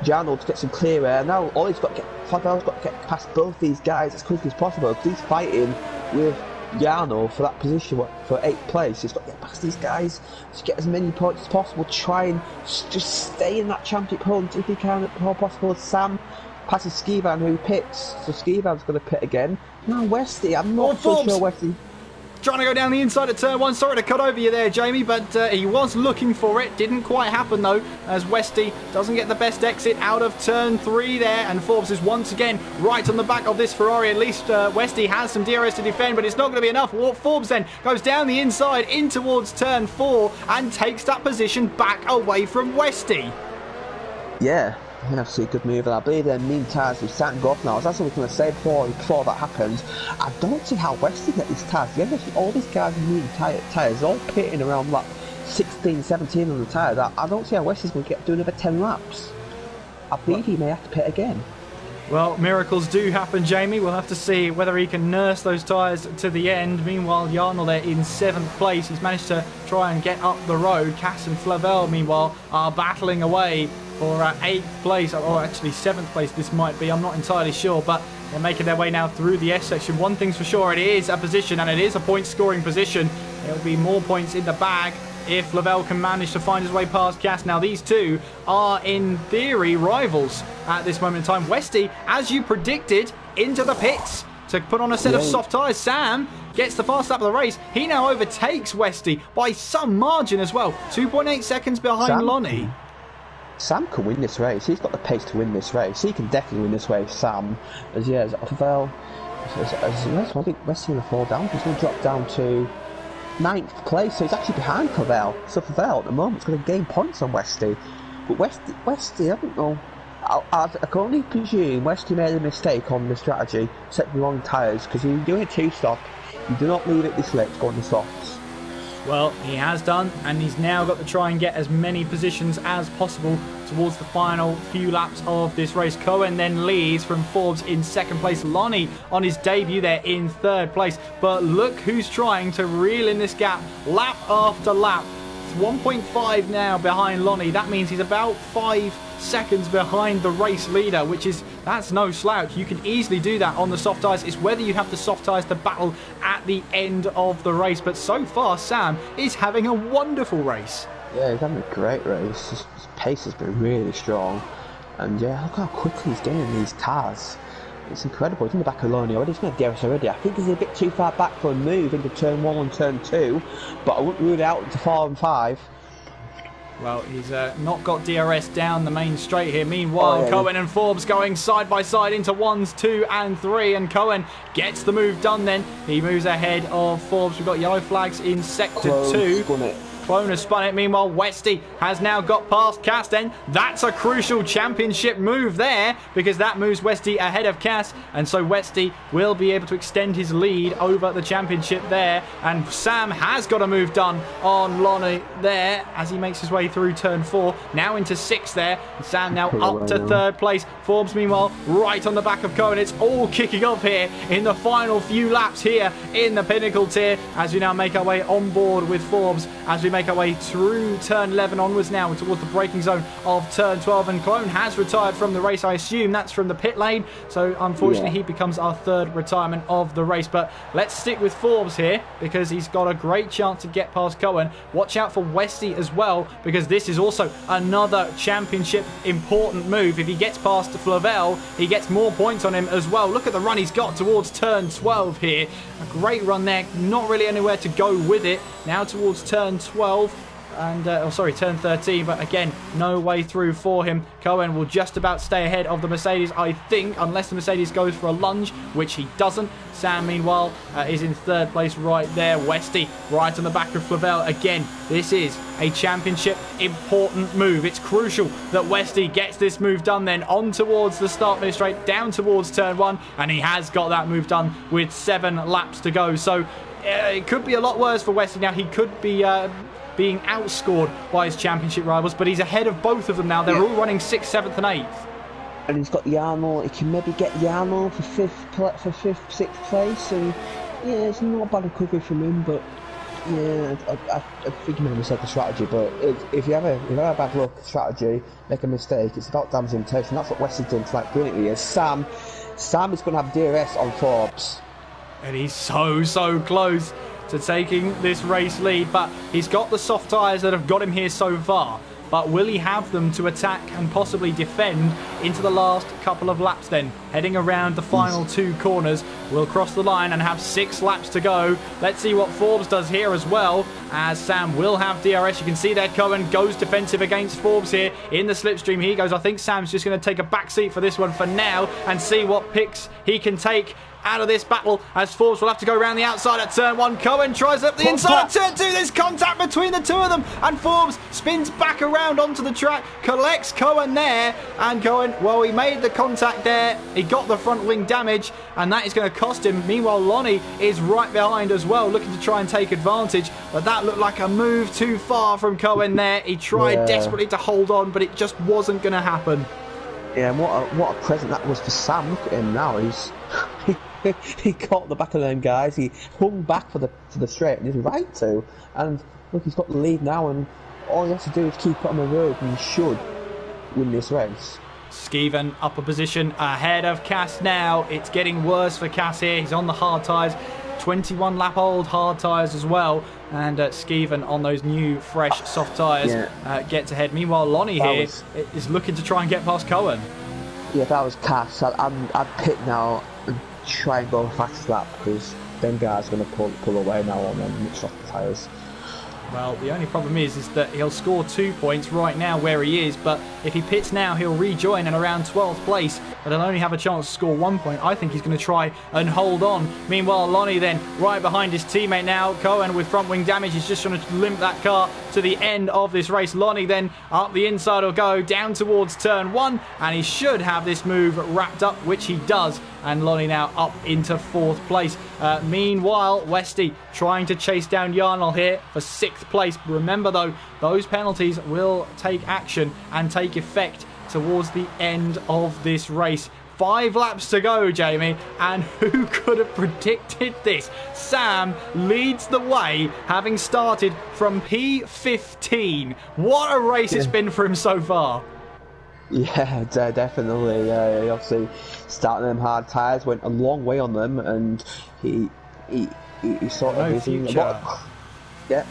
Jarno to get some clear air. Now all he's got to get, Flavel's got to get past both these guys as quickly as possible, because he's fighting with Jarno for that position for 8th place. He's got to get past these guys to get as many points as possible, try and just stay in that championship hunt if he can, if possible. Sam passes Skivan, who pits, so Skivan's going to pit again. Now Westy, I'm not so sure Westy trying to go down the inside at turn 1. Sorry to cut over you there, Jamie, but he was looking for it. Didn't quite happen, though, as Westy doesn't get the best exit out of turn 3 there, and Forbes is once again right on the back of this Ferrari. At least Westy has some DRS to defend, but it's not going to be enough. Forbes then goes down the inside in towards turn 4 and takes that position back away from Westy. Yeah, see a good move, and I believe they're mean tyres with starting to go off now. That's what I was going to say before that happens. I don't see how Westy get these tyres together. All these guys are mean tyres, all pitting around lap 16, 17 on the tyres. I don't see how Westy's going to do another 10 laps. I believe he may have to pit again. Well, miracles do happen, Jamie. We'll have to see whether he can nurse those tyres to the end. Meanwhile, Jarno there in 7th place. He's managed to try and get up the road. Cass and Flavel, meanwhile, are battling away for 8th place, or actually 7th place this might be. I'm not entirely sure, but they're making their way now through the S section. One thing's for sure, it is a position, and it is a point-scoring position. There'll be more points in the bag if Lavelle can manage to find his way past Cass. Now, these two are, in theory, rivals at this moment in time. Westy, as you predicted, into the pits to put on a set of soft tyres. Sam gets the fast lap of the race. He now overtakes Westy by some margin as well. 2.8 seconds behind Lonnie. Sam can win this race. He's got the pace to win this race. He can definitely win this race, Sam. As Lavelle, I think Westy's going to fall down. He's going to drop down to 9th place, so he's actually behind Flavel. So Flavel at the moment is going to gain points on Westy. But Westy, I don't know. I can only presume Westy made a mistake on the strategy, set the wrong tyres, because you're doing a 2-stop, you do not leave it this late to go on the softs. Well, he has done, and he's now got to try and get as many positions as possible towards the final few laps of this race. Cohen then leads from Forbes in 2nd place. Lonnie on his debut there in 3rd place. But look who's trying to reel in this gap lap after lap. It's 1.5 now behind Lonnie. That means he's about 5 seconds behind the race leader, that's no slouch. You can easily do that on the soft tyres. It's whether you have the soft tyres to battle at the end of the race. But so far, Sam is having a wonderful race. Yeah, he's having a great race. His pace has been really strong. And yeah, look how quickly he's getting these cars. It's incredible. He's in the back of Lonnie already. He's going to DRS already. I think he's a bit too far back for a move into turn 1 and turn 2. But I wouldn't rule it out into 4 and 5. Well, he's not got DRS down the main straight here. Meanwhile, Cohen and Forbes going side by side into 1s, 2 and 3. And Cohen gets the move done then. He moves ahead of Forbes. We've got yellow flags in sector 2. Clone has spun it. Meanwhile, Westy has now got past Cass then. That's a crucial championship move there, because that moves Westy ahead of Cass. And so Westy will be able to extend his lead over the championship there. And Sam has got a move done on Lonnie there as he makes his way through turn 4. Now into 6th there. And Sam now up to 3rd place. Forbes, meanwhile, right on the back of Cohen. It's all kicking off here in the final few laps here in the Pinnacle Tier as we now make our way on board with Forbes as we make our way through turn 11 onwards now towards the braking zone of turn 12. And Clone has retired from the race. I assume that's from the pit lane. So unfortunately, he becomes our 3rd retirement of the race. But let's stick with Forbes here because he's got a great chance to get past Cohen. Watch out for Westy as well, because this is also another championship important move. If he gets past Flavel, he gets more points on him as well. Look at the run he's got towards turn 12 here. A great run there. Not really anywhere to go with it. Now towards turn 12. And turn 13, but again, no way through for him. Cohen will just about stay ahead of the Mercedes, I think, unless the Mercedes goes for a lunge, which he doesn't. Sam, meanwhile, is in 3rd place right there. Westy right on the back of Flavel. Again, this is a championship important move. It's crucial that Westy gets this move done then on towards the start finish straight, down towards turn 1, and he has got that move done with 7 laps to go. So it could be a lot worse for Westy now. He could be being outscored by his championship rivals, but he's ahead of both of them now. They're all running 6th, 7th and 8th. And he's got Jarno. He can maybe get Jarno for 5th, 6th place. And yeah, it's not a bad recovery from him, but yeah, I think he may have said the strategy. But if you have a bad luck strategy, make a mistake, it's about damaging taste, and that's what Wesley's done tonight brilliantly. Is Sam is going to have DRS on Forbes, and he's so close to taking this race lead, but he's got the soft tyres that have got him here so far. But will he have them to attack and possibly defend into the last couple of laps then? Heading around the final 2 corners, we'll cross the line and have 6 laps to go. Let's see what Forbes does here as well, as Sam will have DRS. You can see there Cohen goes defensive against Forbes here in the slipstream. He goes, I think Sam's just going to take a back seat for this one for now and see what picks he can take out of this battle as Forbes will have to go around the outside at turn 1. Cohen tries up the inside at turn 2. There's contact between the two of them, and Forbes spins back around onto the track, collects Cohen there, and Cohen, well, he made the contact there. He got the front wing damage, and that is going to cost him. Meanwhile, Lonnie is right behind as well, looking to try and take advantage, but that looked like a move too far from Cohen there. He tried desperately to hold on, but it just wasn't going to happen. Yeah, and what a present that was for Sam. Look at him now. He caught the back of them guys. He hung back for the straight, and he's right to. And look, he's got the lead now, and all he has to do is keep it on the road, and he should win this race. Skeven up a position ahead of Cass now. It's getting worse for Cass here. He's on the hard tyres. 21 lap old hard tyres as well, and Skeven on those new fresh soft tyres gets ahead. Meanwhile, Lonnie here is looking to try and get past Cohen. Yeah, if that was Cass, I'd pit now and try and go fast lap, because them guys are going to pull away now on them soft tyres. Well, the only problem is that he'll score 2 points right now where he is, but if he pits now, he'll rejoin and around 12th place, but he'll only have a chance to score 1 point. I think he's going to try and hold on. Meanwhile, Lonnie then right behind his teammate now. Cohen with front wing damage. He's just trying to limp that car to the end of this race. Lonnie then up the inside will go down towards turn 1, and he should have this move wrapped up, which he does. And Lonnie now up into 4th place. Meanwhile, Westy trying to chase down Yarnell here for 6th place. Remember though, those penalties will take action and take effect towards the end of this race. 5 laps to go, Jamie, and who could have predicted this? Sam leads the way, having started from P15. What a race it's been for him so far. Yeah, definitely. Obviously, starting them hard tyres went a long way on them, and he sort of yeah.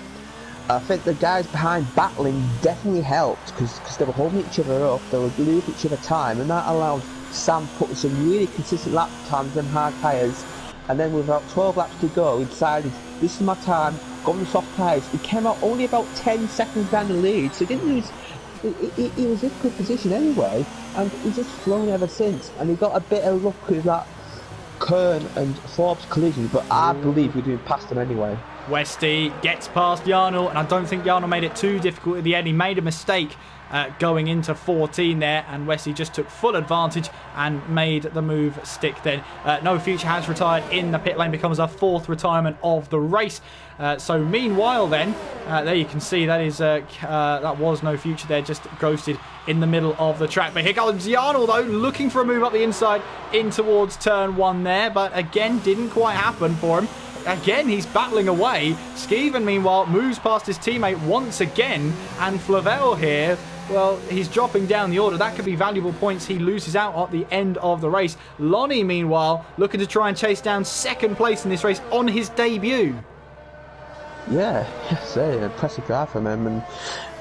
I think the guys behind battling definitely helped, because they were holding each other up, they were losing each other time, and that allowed Sam put some really consistent lap times on hard tyres. And then with about 12 laps to go, he decided, this is my time, go on the soft tyres. He came out only about 10 seconds down the lead, so he didn't lose. He was in good position anyway, and he's just flown ever since. And he got a bit of luck with that Kern and Forbes collision, but I believe we're doing past him anyway. Westy gets past Yarnell, and I don't think Yarnell made it too difficult at the end. He made a mistake going into 14 there, and Westy just took full advantage and made the move stick then. No Future has retired in the pit lane, becomes our 4th retirement of the race. So meanwhile then, there you can see that is that was No Future there, just ghosted in the middle of the track. But here comes Yarnell though, looking for a move up the inside in towards turn 1 there, but again didn't quite happen for him. Again, he's battling away. Skeven, meanwhile, moves past his teammate once again. And Flavel here, well, he's dropping down the order. That could be valuable points he loses out at the end of the race. Lonnie, meanwhile, looking to try and chase down 2nd place in this race on his debut. Yeah, it's an impressive drive from him. And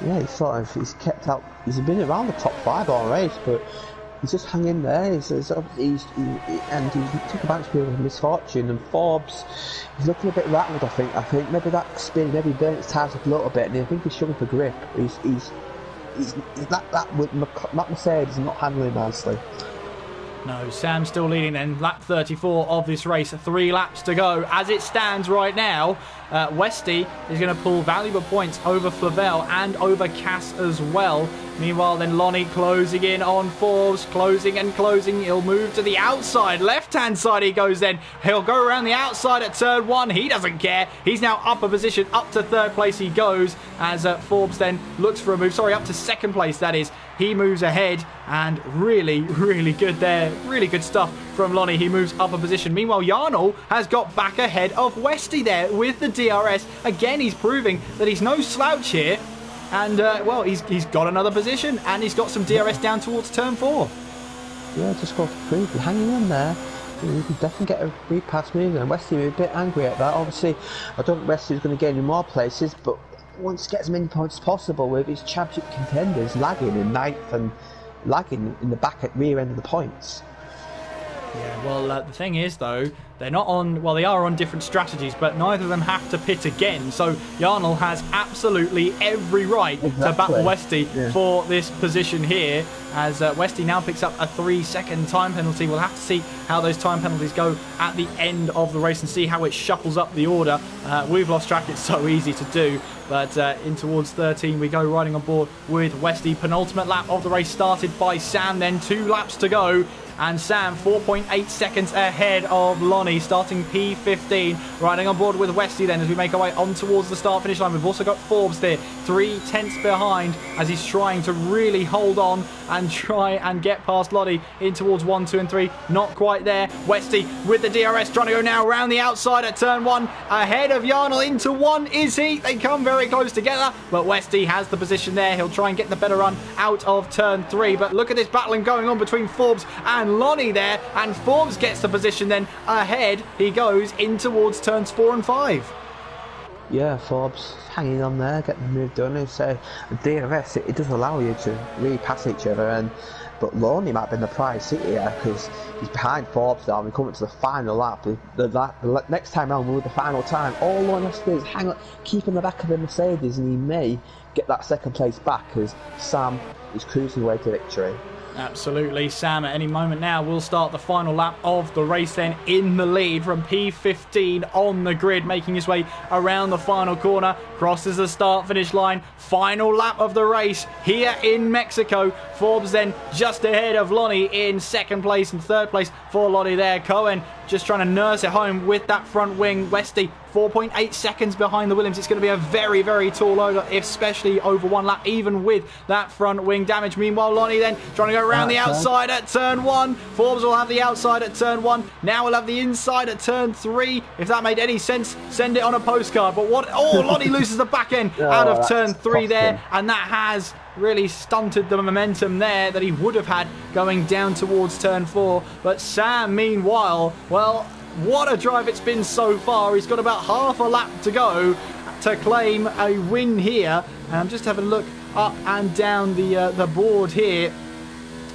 yeah, he's kept out. He's been around the top 5 all race, but he's just hanging there. He took advantage of misfortune, and Forbes, he's looking a bit rattled. I think maybe that spin maybe burnt his tyres up a little bit, and I think he's struggling for grip. That Mercedes is not handling nicely. No, Sam still leading then. Lap 34 of this race. 3 laps to go. As it stands right now, Westy is going to pull valuable points over Flavel and over Cass as well. Meanwhile, then Lonnie closing in on Forbes, closing and closing. He'll move to the outside, left-hand side he goes then. He'll go around the outside at turn 1. He doesn't care. He's now up a position, up to 3rd place he goes, as Forbes then looks for a move. Sorry, up to 2nd place, that is. He moves ahead, and really, really good there. Really good stuff from Lonnie. He moves up a position. Meanwhile, Yarnell has got back ahead of Westy there with the DRS. Again, he's proving that he's no slouch here. And, well, he's got another position, and he's got some DRS down towards turn 4. Yeah, just got free. Hanging in there. You can definitely get a free pass move, and Westy was a bit angry at that. Obviously, I don't think Westy's going to get any more places, but wants to get as many points as possible with his championship contenders lagging in 9th and lagging in the back at rear end of the points. Yeah, well, the thing is, though, they're not on... Well, they are on different strategies, but neither of them have to pit again. So Jarnell has absolutely every right to battle Westy for this position here, as Westy now picks up a 3-second time penalty. We'll have to see how those time penalties go at the end of the race and see how it shuffles up the order. We've lost track. It's so easy to do. But in towards 13 we go, riding on board with Westy. Penultimate lap of the race started by Sam, then 2 laps to go. And Sam 4.8 seconds ahead of Lonnie, starting P15, riding on board with Westy then as we make our way on towards the start finish line. We've also got Forbes there 3 tenths behind as he's trying to really hold on and try and get past Lonnie in towards 1, 2 and 3. Not quite there. Westy with the DRS trying to go now around the outside at turn 1, ahead of Jarnell into 1. Is he? They come very close together, but Westy has the position there. He'll try and get the better run out of turn 3, but look at this battling going on between Forbes and Lonnie there, and Forbes gets the position then. Ahead he goes in towards turns 4 and 5. Yeah, Forbes hanging on there, getting the move done. And so DRS, it does allow you to really pass each other, but Lonnie might be in the prize seat here because he's behind Forbes now. We're coming to the final lap. The next time round will be the final time. All Lonnie has to do is hang on, keep in the back of the Mercedes, and he may get that second place back as Sam is cruising away to victory. Absolutely. Sam at any moment now will start the final lap of the race then in the lead from P15 on the grid, making his way around the final corner, crosses the start finish line. Final lap of the race here in Mexico. Forbes then just ahead of Lonnie in second place, and third place for Lonnie there. Cohen just trying to nurse it home with that front wing. Westy 4.8 seconds behind the Williams. It's going to be a very, very tall order, especially over 1 lap, even with that front wing damage. Meanwhile, Lonnie then trying to go around the outside at turn 1. Forbes will have the outside at turn 1. Now we'll have the inside at turn 3. If that made any sense, send it on a postcard. But what? Oh, Lonnie loses the back end out of turn 3 there, and that has really stunted the momentum there that he would have had going down towards turn 4. But Sam, meanwhile, well, what a drive it's been so far. He's got about half a lap to go to claim a win here. And I'm just having a look up and down the board here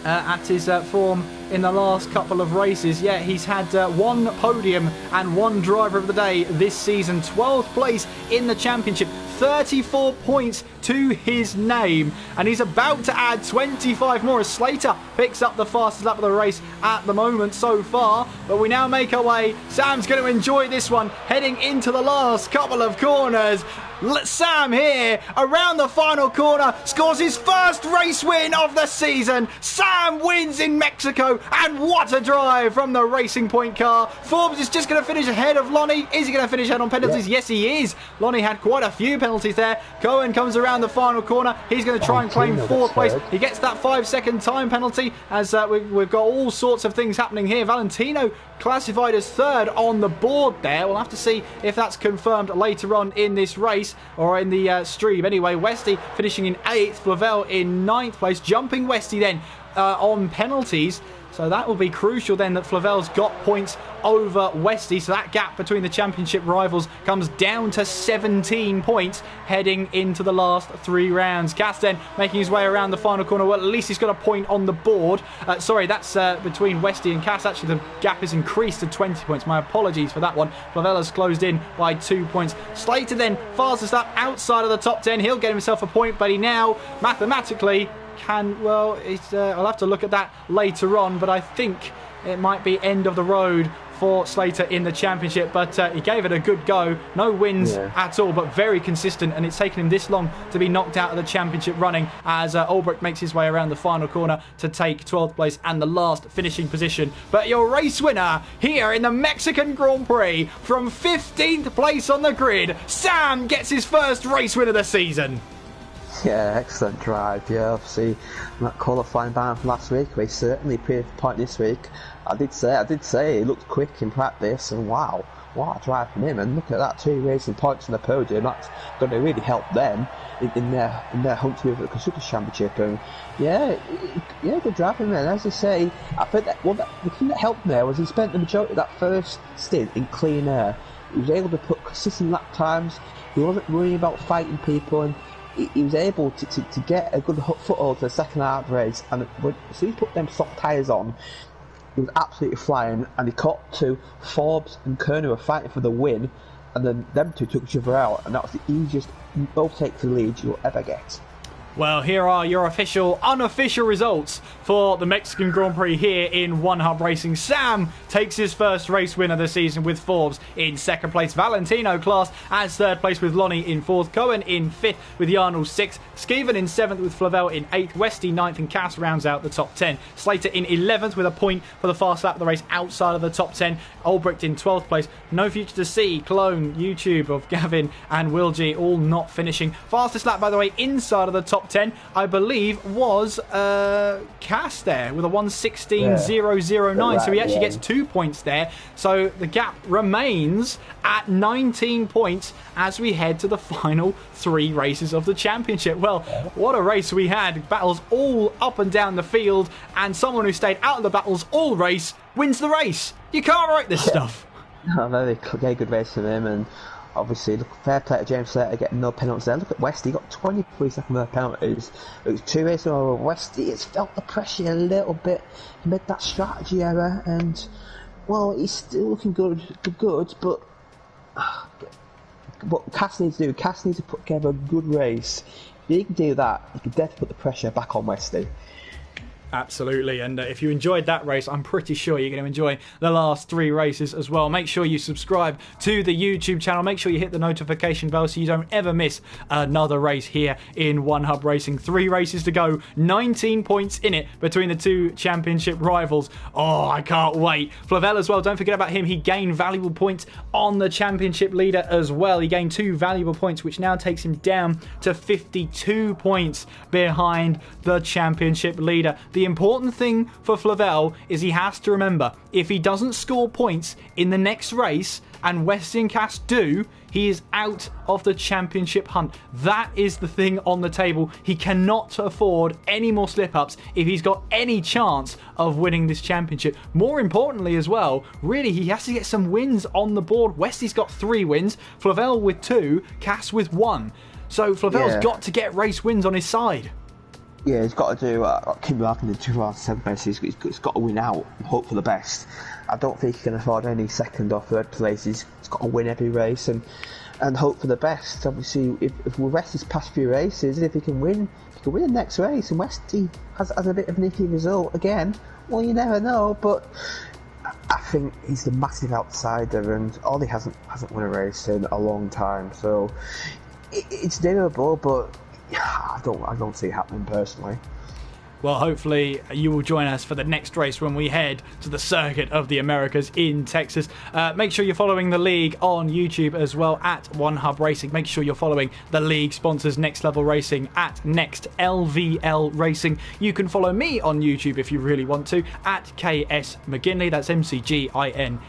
at his form in the last couple of races. Yeah, he's had 1 podium and 1 driver of the day this season. 12th place in the championship. 34 points to his name, and he's about to add 25 more as Slater picks up the fastest lap of the race at the moment so far. But we now make our way. Sam's going to enjoy this one, heading into the last couple of corners. Sam here around the final corner scores his first race win of the season. Sam wins in Mexico, and what a drive from the Racing Point car. Forbes is just going to finish ahead of Lonnie. Is he going to finish ahead on penalties? Yeah. Yes, he is. Lonnie had quite a few penalties there. Cohen comes around the final corner. He's going to try and claim 4th place. He gets that 5-second time penalty as we've got all sorts of things happening here. Valentino classified as 3rd on the board there. We'll have to see if that's confirmed later on in this race or in the stream. Anyway, Westy finishing in 8th, Flavel in 9th place, jumping Westy then on penalties. So that will be crucial then that Flavel's got points over Westy. So that gap between the championship rivals comes down to 17 points heading into the last 3 rounds. Cass then making his way around the final corner. Well, at least he's got a point on the board. Sorry, that's between Westy and Cass. Actually, the gap is increased to 20 points. My apologies for that one. Flavel has closed in by 2 points. Slater then fastest up outside of the top 10. He'll get himself a point, but he now mathematically can, well, I'll have to look at that later on, but I think it might be end of the road for Slater in the championship. But he gave it a good go. No wins at all, but very consistent, and it's taken him this long to be knocked out of the championship running as Ulbrich makes his way around the final corner to take 12th place and the last finishing position. But your race winner here in the Mexican Grand Prix from 15th place on the grid, Sam gets his first race win of the season. Yeah, excellent drive. Yeah, obviously that qualifying ban from last week, we certainly proved the point this week. I did say he looked quick in practice, and wow, what a drive from him! And look at that, 2 racing points on the podium. That's going to really help them in their hunt to move at the Constructors' Championship. And yeah, good drive from him. And as I say, I think that the thing that helped him there was he spent the majority of that first stint in clean air. He was able to put consistent lap times. He wasn't worrying about fighting people, and he was able to get a good foothold to the second half race. And as soon as he put them soft tyres on, he was absolutely flying, and he caught two. Forbes and Kerner were fighting for the win, and then them two took each other out, and that was the easiest overtake to the lead you'll ever get. Well, here are your unofficial results for the Mexican Grand Prix here in One Hub Racing. Sam takes his first race win of the season with Forbes in second place. Valentino class as third place with Lonnie in fourth. Cohen in fifth with Yarnell sixth. Skeven in seventh with Flavel in eighth. Westy ninth, and Cass rounds out the top 10. Slater in 11th with a point for the fast lap of the race outside of the top 10. Olbricht in 12th place. No Future to See, Cologne, YouTube of Gavin and Will G all not finishing. Fastest lap, by the way, inside of the top 10, I believe, was Cass there with a 1:16.009. So he actually gets 2 points there. So the gap remains at 19 points as we head to the final 3 races of the championship. Well, what a race we had. Battles all up and down the field, and someone who stayed out of the battles all race wins the race. You can't write this stuff. Very good race for him, and obviously, look, fair play to James Slater getting no penalties there. Look at Westy, he got 23 second penalties. It was 2 races over. Westy has felt the pressure a little bit. He made that strategy error, and well, he's still looking good, but what Cass needs to put together a good race. If he can do that, he can definitely put the pressure back on Westy. Absolutely, and if you enjoyed that race, I'm pretty sure you're going to enjoy the last 3 races as well. Make sure you subscribe to the YouTube channel. Make sure you hit the notification bell so you don't ever miss another race here in One Hub Racing. 3 races to go, 19 points in it between the 2 championship rivals. Oh, I can't wait. Flavel as well, don't forget about him. He gained valuable points on the championship leader as well. He gained 2 valuable points, which now takes him down to 52 points behind the championship leader. The important thing for Flavel is he has to remember, if he doesn't score points in the next race, and Westy and Cass do, he is out of the championship hunt. That is the thing on the table. He cannot afford any more slip-ups if he's got any chance of winning this championship. More importantly as well, really, he has to get some wins on the board. Westy's got 3 wins, Flavel with 2, Cass with 1. So Flavel's got to get race wins on his side. Yeah, he's got to do what Kim Larkin did in 2007 races. He's got to win out and hope for the best. I don't think he can afford any second or third places. He's got to win every race and hope for the best. Obviously, if we rest his past few races, and if he can win the next race, and Westy has a bit of an iffy result again, well, you never know. But I think he's the massive outsider, and Ollie hasn't won a race in a long time. So it's doable, but I don't see it happening personally. Well, hopefully you will join us for the next race when we head to the Circuit of the Americas in Texas. Make sure you're following the league on YouTube as well at One Hub Racing. Make sure you're following the league sponsors Next Level Racing at Next LVL Racing. You can follow me on YouTube if you really want to at KS McGinley. That's McGinley.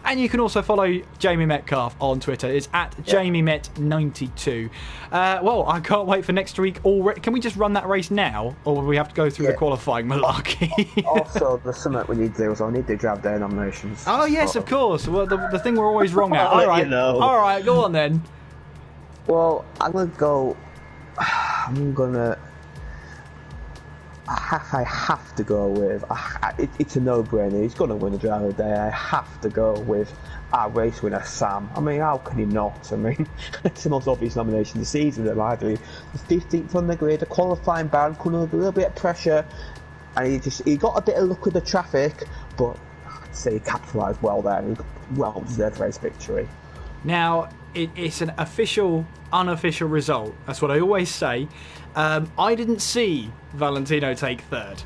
And you can also follow Jamie Metcalf on Twitter. It's at JamieMet92. Well, I can't wait for next week already. Can we just run that race now, or will we have to go through the qualifying malarkey? Also, the summit we need to do is I need to drive down nominations. Oh yes, of course. Well, the thing we're always wrong at. All right, all right, go on then. Well, I have to go with. It's a no-brainer. He's going to win the driver of the day. I have to go with our race winner, Sam. I mean, how can he not? I mean, it's the most obvious nomination of the season, in my view. He's 15th on the grid, a qualifying bound, coming under a little bit of pressure, and he got a bit of luck with the traffic, but I'd say he capitalised well there, and he got well-deserved race victory. Now, it's an official, unofficial result. That's what I always say. I didn't see Valentino take third.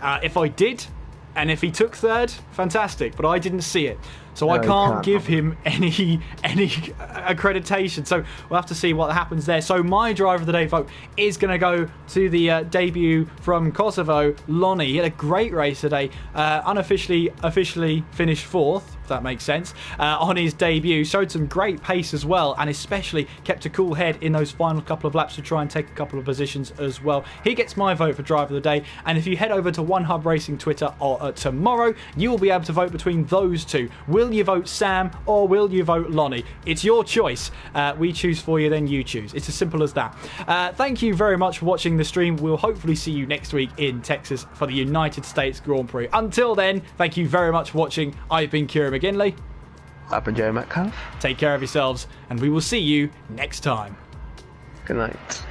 If I did, and if he took third, fantastic, but I didn't see it. So I can't give him any accreditation. So we'll have to see what happens there. So my driver of the day vote is going to go to the debut from Kosovo, Lonnie. He had a great race today. Officially finished 4th. if that makes sense, on his debut. Showed some great pace as well, and especially kept a cool head in those final couple of laps to try and take a couple of positions as well. He gets my vote for driver of the day, and if you head over to One Hub Racing Twitter tomorrow, you will be able to vote between those two. Will you vote Sam or will you vote Lonnie? It's your choice. We choose for you, then you choose. It's as simple as that. Thank you very much for watching the stream. We'll hopefully see you next week in Texas for the United States Grand Prix. Until then, thank you very much for watching. I've been Kieran McGinley. I've been Joe Metcalf. Take care of yourselves, and we will see you next time. Good night.